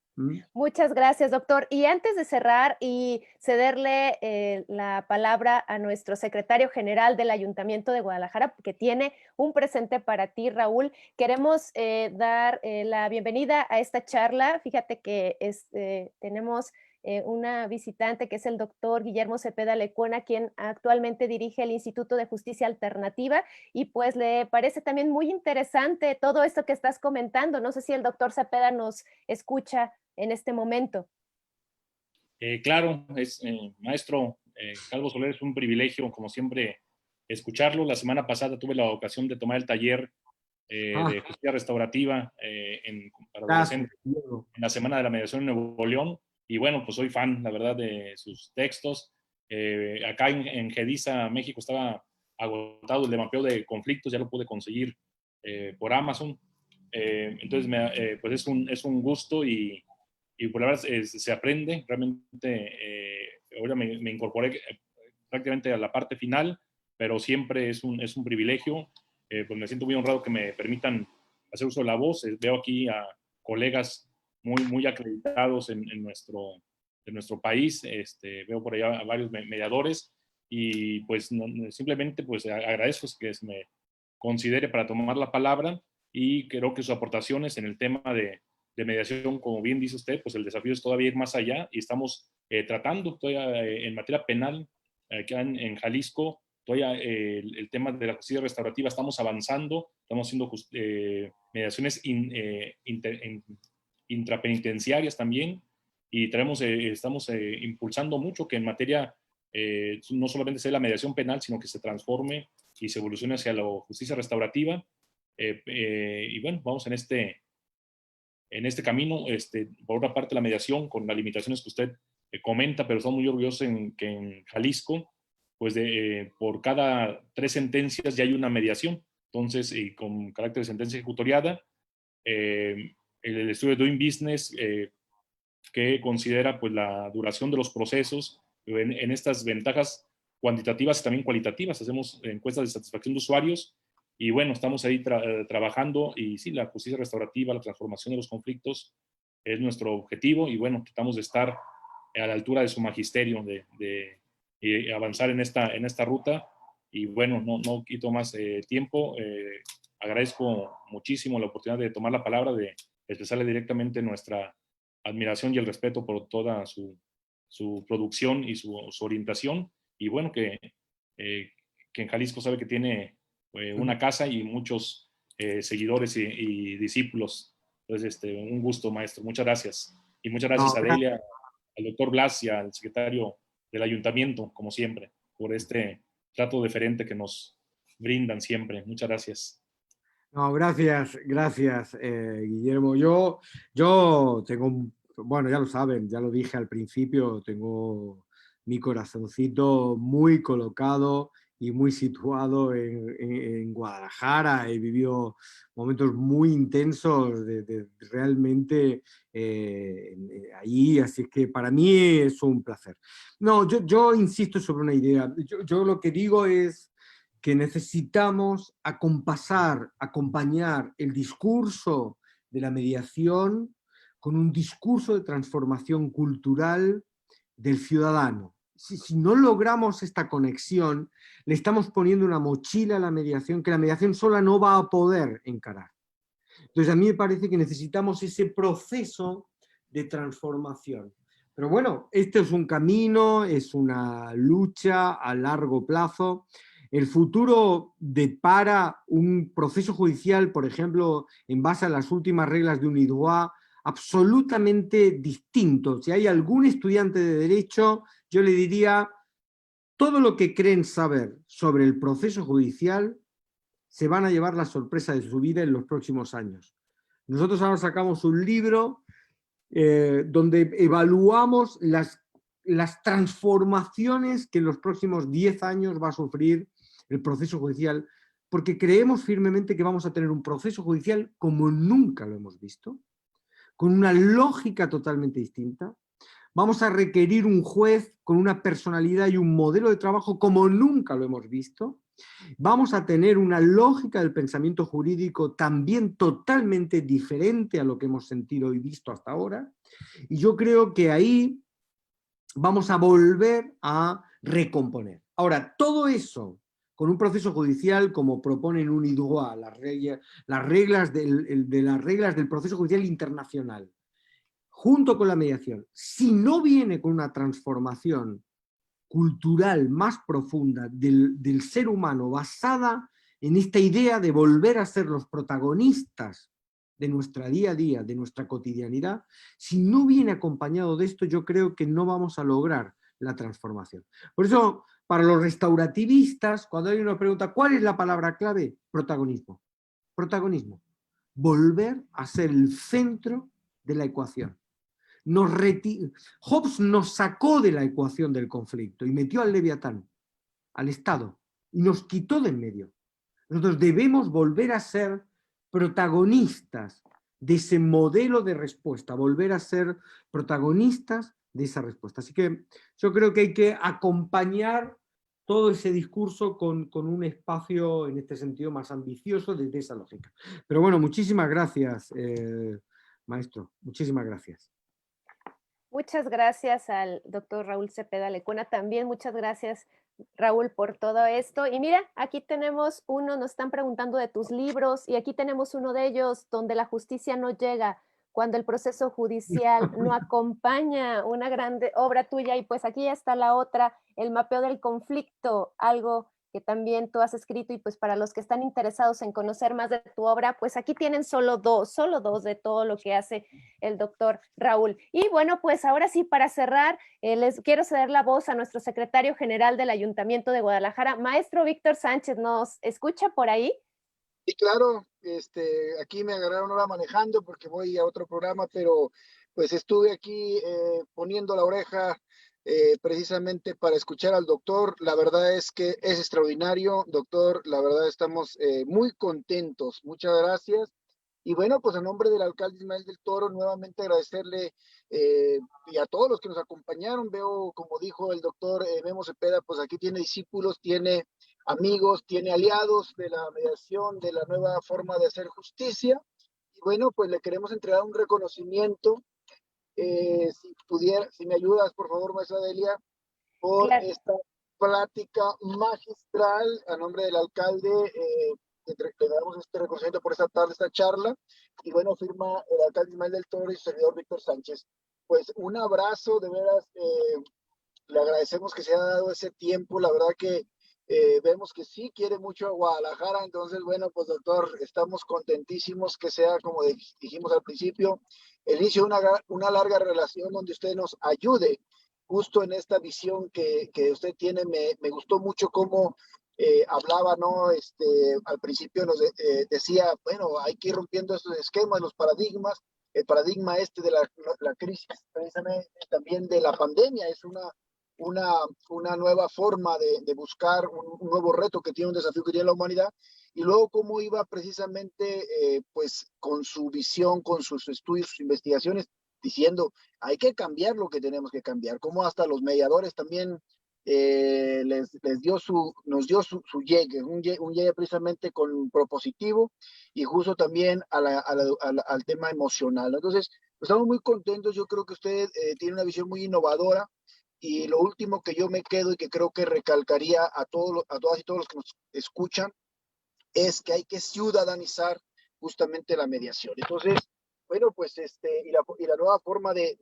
Speaker 1: Muchas gracias, doctor. Y antes de cerrar y cederle la palabra a nuestro secretario general del Ayuntamiento de Guadalajara, que tiene un presente para ti, Raúl, queremos dar la bienvenida a esta charla. Fíjate que tenemos una visitante que es el doctor Guillermo Cepeda Lecuona, quien actualmente dirige el Instituto de Justicia Alternativa, y pues le parece también muy interesante todo esto que estás comentando. No sé si el doctor Cepeda nos escucha en este momento.
Speaker 6: Claro, maestro Calvo Soler, es un privilegio, como siempre, escucharlo. La semana pasada tuve la ocasión de tomar el taller de justicia restaurativa para adolescentes en la Semana de la Mediación en Nuevo León. Y bueno, pues soy fan, la verdad, de sus textos. Acá en Gedisa, México, estaba agotado el de mapeo de conflictos, ya lo pude conseguir por Amazon. Entonces, pues es un gusto y por la verdad se aprende. Realmente, ahora me incorporé prácticamente a la parte final, pero siempre es un privilegio. Pues me siento muy honrado que me permitan hacer uso de la voz. Veo aquí a colegas muy acreditados en nuestro país. Veo por allá a varios mediadores y pues simplemente pues agradezco que se me considere para tomar la palabra, y creo que sus aportaciones en el tema de mediación, como bien dice usted, pues el desafío es todavía ir más allá, y estamos tratando todavía en materia penal, acá en Jalisco, todavía el tema de la justicia restaurativa estamos avanzando, estamos haciendo mediaciones intrapenitenciarias también, y estamos impulsando mucho que en materia no solamente sea la mediación penal, sino que se transforme y se evolucione hacia la justicia restaurativa. Y bueno, vamos en este camino. Por otra parte, la mediación, con las limitaciones que usted comenta, pero estamos muy orgullosos que en Jalisco, pues por cada 3 sentencias ya hay una mediación. Entonces, con carácter de sentencia ejecutoriada, el estudio de Doing Business, que considera pues la duración de los procesos en estas ventajas cuantitativas y también cualitativas. Hacemos encuestas de satisfacción de usuarios, y bueno, estamos ahí trabajando, y sí, la justicia restaurativa, la transformación de los conflictos es nuestro objetivo, y bueno, tratamos de estar a la altura de su magisterio, de avanzar en esta ruta, Y bueno, no quito más tiempo. Agradezco muchísimo la oportunidad de tomar la palabra, de expresarle directamente nuestra admiración y el respeto por toda su producción y su orientación. Y bueno, que en Jalisco sabe que tiene una casa y muchos seguidores y discípulos. Entonces, un gusto, maestro. Muchas gracias. Y muchas gracias
Speaker 4: No,
Speaker 6: a Delia, al doctor Blas y al secretario del ayuntamiento, como siempre, por este trato deferente que nos brindan siempre. Muchas gracias.
Speaker 4: no, gracias, Guillermo. Yo tengo, bueno, ya lo saben, ya lo dije al principio, tengo mi corazoncito muy colocado y muy situado en Guadalajara. He vivido momentos muy intensos de realmente allí, así que para mí es un placer. No, yo insisto sobre una idea. Yo lo que digo es que necesitamos acompañar el discurso de la mediación con un discurso de transformación cultural del ciudadano. Si no logramos esta conexión, le estamos poniendo una mochila a la mediación que la mediación sola no va a poder encarar. Entonces a mí me parece que necesitamos ese proceso de transformación. Pero bueno, este es un camino, es una lucha a largo plazo. El futuro depara un proceso judicial, por ejemplo, en base a las últimas reglas de UNIDROIT, absolutamente distinto. Si hay algún estudiante de Derecho, yo le diría, todo lo que creen saber sobre el proceso judicial se van a llevar la sorpresa de su vida en los próximos años. Nosotros ahora sacamos un libro donde evaluamos las transformaciones que en los próximos 10 años va a sufrir el proceso judicial, porque creemos firmemente que vamos a tener un proceso judicial como nunca lo hemos visto, con una lógica totalmente distinta. Vamos a requerir un juez con una personalidad y un modelo de trabajo como nunca lo hemos visto. Vamos a tener una lógica del pensamiento jurídico también totalmente diferente a lo que hemos sentido y visto hasta ahora. Y yo creo que ahí vamos a volver a recomponer. Ahora, todo eso con un proceso judicial como proponen UNIDROIT, las reglas del proceso judicial internacional, junto con la mediación, si no viene con una transformación cultural más profunda del ser humano basada en esta idea de volver a ser los protagonistas de nuestra día a día, de nuestra cotidianidad, si no viene acompañado de esto, yo creo que no vamos a lograr la transformación. Por eso, para los restaurativistas, cuando hay una pregunta, ¿cuál es la palabra clave? Protagonismo. Protagonismo. Volver a ser el centro de la ecuación. Hobbes nos sacó de la ecuación del conflicto y metió al Leviatán, al Estado, y nos quitó de en medio. Nosotros debemos volver a ser protagonistas de ese modelo de respuesta, volver a ser protagonistas de esa respuesta. Así que yo creo que hay que acompañar todo ese discurso con un espacio, en este sentido, más ambicioso desde esa lógica. Pero bueno, muchísimas gracias, maestro. Muchísimas gracias.
Speaker 1: Muchas gracias al doctor Raúl Cepeda Lecuna. También muchas gracias, Raúl, por todo esto. Y mira, aquí tenemos uno, nos están preguntando de tus libros, y aquí tenemos uno de ellos, donde la justicia no llega, cuando el proceso judicial no acompaña, una grande obra tuya. Y pues aquí está la otra, El mapeo del conflicto, algo que también tú has escrito, y pues para los que están interesados en conocer más de tu obra, pues aquí tienen solo dos de todo lo que hace el doctor Raúl. Y bueno, pues ahora sí, para cerrar, les quiero ceder la voz a nuestro secretario general del Ayuntamiento de Guadalajara, maestro Víctor Sánchez. ¿Nos escucha por ahí?
Speaker 3: Sí, claro, aquí me agarraron ahora manejando porque voy a otro programa, pero pues estuve aquí poniendo la oreja precisamente para escuchar al doctor. La verdad es que es extraordinario, doctor. La verdad estamos muy contentos. Muchas gracias. Y bueno, pues en nombre del alcalde Ismael del Toro, nuevamente agradecerle y a todos los que nos acompañaron. Veo, como dijo el doctor Memo Cepeda, pues aquí tiene discípulos, tiene amigos, tiene aliados de la mediación, de la nueva forma de hacer justicia. Y bueno, pues le queremos entregar un reconocimiento. Si me ayudas, por favor, maestra Delia, por
Speaker 1: Claro.
Speaker 3: esta plática magistral a nombre del alcalde. Le damos este reconocimiento por esta tarde, esta charla. Y bueno, firma el alcalde Ismael del Toro y su servidor Víctor Sánchez. Pues un abrazo, de veras, le agradecemos que se haya dado ese tiempo. La verdad que vemos que sí quiere mucho a Guadalajara. Entonces, bueno, pues doctor, estamos contentísimos que sea, como dijimos al principio, el inicio de una larga relación donde usted nos ayude justo en esta visión que usted tiene. Me gustó mucho cómo hablaba, ¿no? Al principio nos decía, bueno, hay que ir rompiendo estos esquemas, los paradigmas. El paradigma de la crisis, precisamente también de la pandemia, es una nueva forma de buscar un nuevo reto que tiene, un desafío que tiene la humanidad. Y luego cómo iba precisamente, pues, con su visión, con sus estudios, sus investigaciones, diciendo, hay que cambiar lo que tenemos que cambiar. Como hasta los mediadores también nos dio su llegue, un llegue precisamente con propositivo y justo también al tema emocional. Entonces, pues, estamos muy contentos. Yo creo que usted tiene una visión muy innovadora. Y lo último que yo me quedo y que creo que recalcaría a todas y todos los que nos escuchan es que hay que ciudadanizar justamente la mediación. Entonces, bueno, pues y la nueva forma de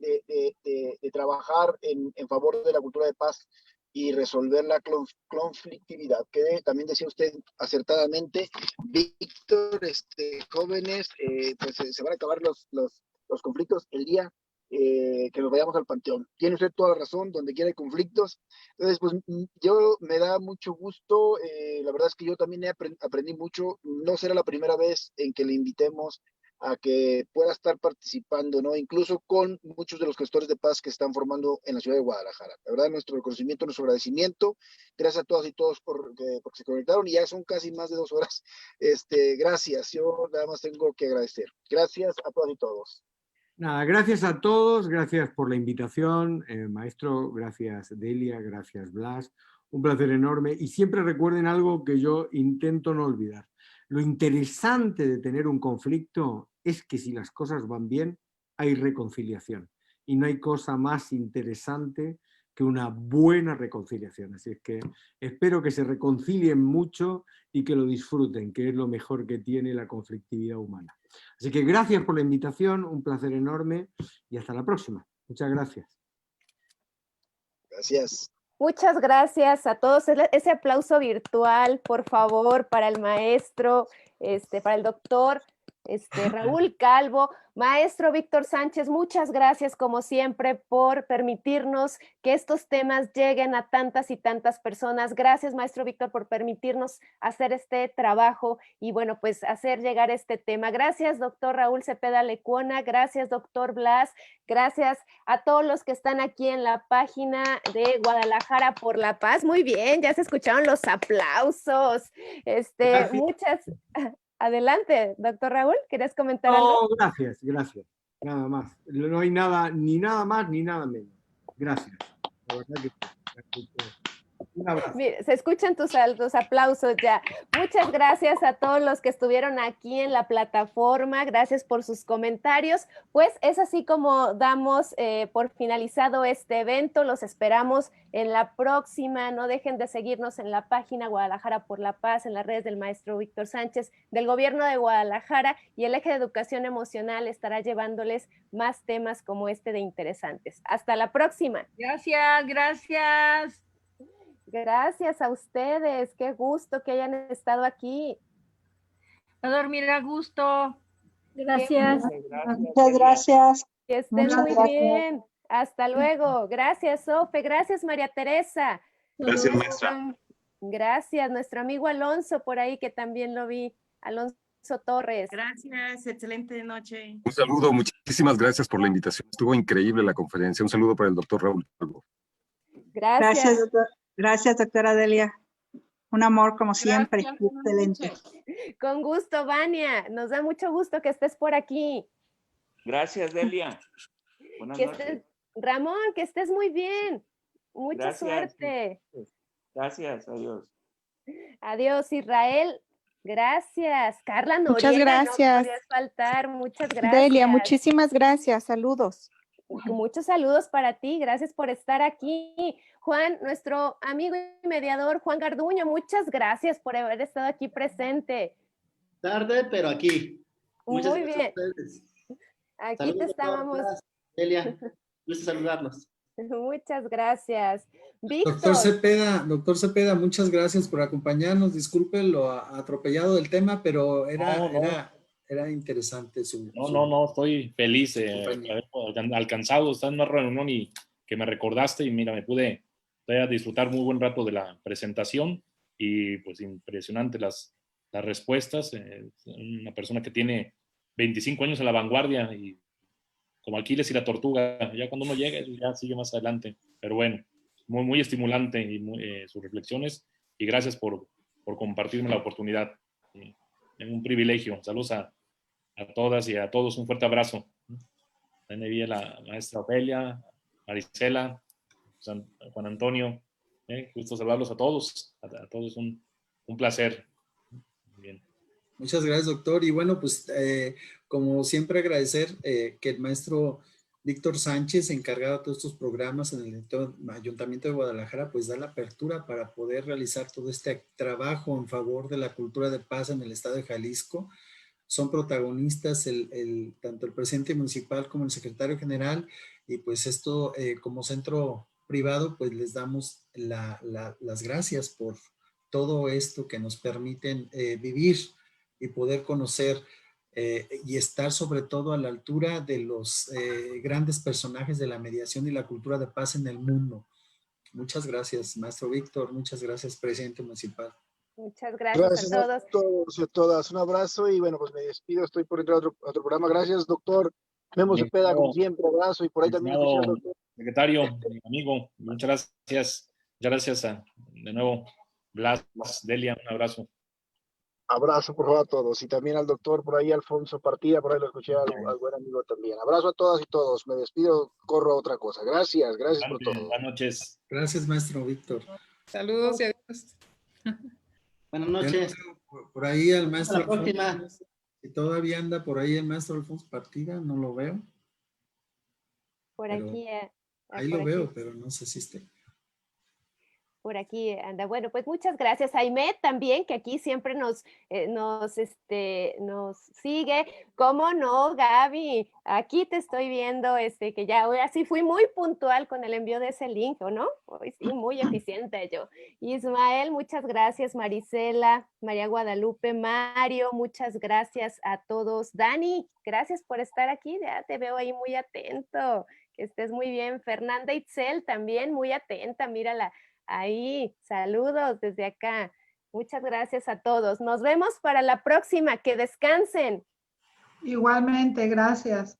Speaker 3: trabajar en favor de la cultura de paz y resolver la conflictividad, que también decía usted acertadamente, Víctor, jóvenes, pues se van a acabar los conflictos el día que nos vayamos al panteón. Tiene usted toda la razón, donde quiera hay conflictos. Entonces, pues yo me da mucho gusto. La verdad es que yo también aprendí mucho. No será la primera vez en que le invitemos a que pueda estar participando, ¿no? Incluso con muchos de los gestores de paz que están formando en la ciudad de Guadalajara. La verdad, nuestro reconocimiento, nuestro agradecimiento. Gracias a todas y todos porque se conectaron, y ya son casi más de 2 horas. Gracias. Yo nada más tengo que agradecer. Gracias a todas y todos.
Speaker 4: Nada, gracias a todos, gracias por la invitación, maestro, gracias Delia, gracias Blas, un placer enorme. Y siempre recuerden algo que yo intento no olvidar. Lo interesante de tener un conflicto es que si las cosas van bien, hay reconciliación. Y no hay cosa más interesante que una buena reconciliación. Así es que espero que se reconcilien mucho y que lo disfruten, que es lo mejor que tiene la conflictividad humana. Así que gracias por la invitación, un placer enorme y hasta la próxima. Muchas gracias.
Speaker 3: Gracias.
Speaker 1: Muchas gracias a todos. Ese aplauso virtual, por favor, para el maestro, para el doctor Raúl Calvo. Maestro Víctor Sánchez, muchas gracias como siempre por permitirnos que estos temas lleguen a tantas y tantas personas. Gracias, maestro Víctor, por permitirnos hacer este trabajo y bueno, pues hacer llegar este tema. Gracias, doctor Raúl Cepeda Lecuona. Gracias, doctor Blas. Gracias a todos los que están aquí en la página de Guadalajara por la Paz. Muy bien, ya se escucharon los aplausos. Muchas... Adelante, doctor Raúl, ¿quieres comentar algo?
Speaker 4: No, gracias, nada más. No hay nada, ni nada más, ni nada menos. Gracias. La verdad que un abrazo.
Speaker 1: Mira, se escuchan tus aplausos ya. Muchas gracias a todos los que estuvieron aquí en la plataforma. Gracias por sus comentarios. Pues es así como damos por finalizado este evento. Los esperamos en la próxima. No dejen de seguirnos en la página Guadalajara por la Paz, en las redes del maestro Víctor Sánchez, del Gobierno de Guadalajara, y el eje de educación emocional estará llevándoles más temas como este de interesantes. Hasta la próxima.
Speaker 7: Gracias, gracias.
Speaker 1: Gracias a ustedes, qué gusto que hayan estado aquí.
Speaker 7: A dormir a gusto.
Speaker 8: Gracias.
Speaker 9: Muchas gracias.
Speaker 1: Que estén muy bien. Hasta luego. Gracias, Sofe. Gracias, María Teresa.
Speaker 10: Gracias, maestra.
Speaker 1: Gracias, nuestro amigo Alonso por ahí, que también lo vi. Alonso Torres.
Speaker 7: Gracias, excelente noche.
Speaker 10: Un saludo, muchísimas gracias por la invitación. Estuvo increíble la conferencia. Un saludo para el doctor Raúl Calvo.
Speaker 1: Gracias.
Speaker 9: Gracias, doctora Delia. Un amor como siempre. Excelente.
Speaker 1: Con gusto, Vania. Nos da mucho gusto que estés por aquí.
Speaker 11: Gracias, Delia. Buenas noches.
Speaker 1: Ramón, que estés muy bien. Mucha suerte.
Speaker 11: Gracias, adiós.
Speaker 1: Adiós, Israel. Gracias. Carla Noriega.
Speaker 12: Muchas gracias.
Speaker 1: No podías faltar. Muchas gracias.
Speaker 12: Delia, muchísimas gracias. Saludos.
Speaker 1: Muchos saludos para ti, gracias por estar aquí. Juan, nuestro amigo y mediador Juan Garduño, muchas gracias por haber estado aquí presente.
Speaker 8: Tarde, pero aquí. Muchas
Speaker 1: Muy
Speaker 8: gracias
Speaker 1: bien.
Speaker 8: a ustedes.
Speaker 1: Aquí
Speaker 8: Saludos
Speaker 1: te
Speaker 8: a
Speaker 1: estábamos.
Speaker 8: todas. Delia, gusto saludarlos.
Speaker 1: Muchas gracias. Víctor.
Speaker 2: Doctor Cepeda, muchas gracias por acompañarnos. Disculpe lo atropellado del tema, pero era interesante su...
Speaker 6: No, estoy feliz de haber alcanzado, estar en una reunión y que me recordaste y mira, me pude disfrutar muy buen rato de la presentación y pues impresionante las respuestas. Una persona que tiene 25 años en la vanguardia y como Aquiles y la tortuga, ya cuando uno llega ya sigue más adelante, pero bueno, muy, muy estimulante y sus reflexiones y gracias por compartirme la oportunidad. Es un privilegio. Saludos a todas y a todos, un fuerte abrazo. También vi a la maestra Ofelia, Marisela, Juan Antonio, gusto saludarlos a todos un placer. Bien.
Speaker 2: Muchas gracias, doctor. Y bueno, pues como siempre agradecer que el maestro Víctor Sánchez, encargado de todos estos programas en el Ayuntamiento de Guadalajara, pues da la apertura para poder realizar todo este trabajo en favor de la cultura de paz en el estado de Jalisco. Son protagonistas tanto el presidente municipal como el secretario general, y pues esto como centro privado, pues les damos las gracias por todo esto que nos permiten vivir y poder conocer y estar sobre todo a la altura de los grandes personajes de la mediación y la cultura de paz en el mundo. Muchas gracias, maestro Víctor. Muchas gracias, presidente municipal.
Speaker 1: Muchas gracias a todos.
Speaker 3: A todos y a todas. Un abrazo y bueno, pues me despido. Estoy por entrar a otro programa. Gracias, doctor Memo Cepeda, como siempre. Abrazo y por ahí también escuché al doctor.
Speaker 6: Secretario, amigo, muchas gracias. Muchas gracias de nuevo, Blas, Delia, un abrazo.
Speaker 3: Abrazo, por favor, a todos. Y también al doctor por ahí, Alfonso Partida, por ahí lo escuché al buen amigo también. Abrazo a todas y todos. Me despido, corro a otra cosa. Gracias por todo.
Speaker 6: Buenas noches.
Speaker 2: Gracias, maestro Víctor.
Speaker 12: Saludos y adiós.
Speaker 8: Buenas noches.
Speaker 2: Por ahí el maestro
Speaker 8: Hasta la próxima.
Speaker 2: Si todavía anda por ahí el maestro Alfonso Partida, no lo veo.
Speaker 1: Por
Speaker 2: Pero
Speaker 1: aquí.
Speaker 2: Ahí lo veo, pero no sé si esté.
Speaker 1: Por aquí anda. Bueno, pues muchas gracias. Aimé también, que aquí siempre nos sigue. ¿Cómo no, Gaby? Aquí te estoy viendo, que ya hoy así fui muy puntual con el envío de ese link, ¿o no? Hoy sí, muy eficiente yo. Ismael, muchas gracias. Marisela, María Guadalupe, Mario, muchas gracias a todos. Dani, gracias por estar aquí. Ya te veo ahí muy atento. Que estés muy bien. Fernanda Itzel también muy atenta. Mírala. Ahí, saludos desde acá. Muchas gracias a todos. Nos vemos para la próxima. Que descansen.
Speaker 9: Igualmente, gracias.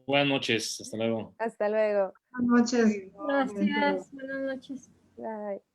Speaker 6: Buenas noches. Hasta luego.
Speaker 1: Hasta luego.
Speaker 9: Buenas noches.
Speaker 7: Gracias. Buenas noches.
Speaker 1: Bye.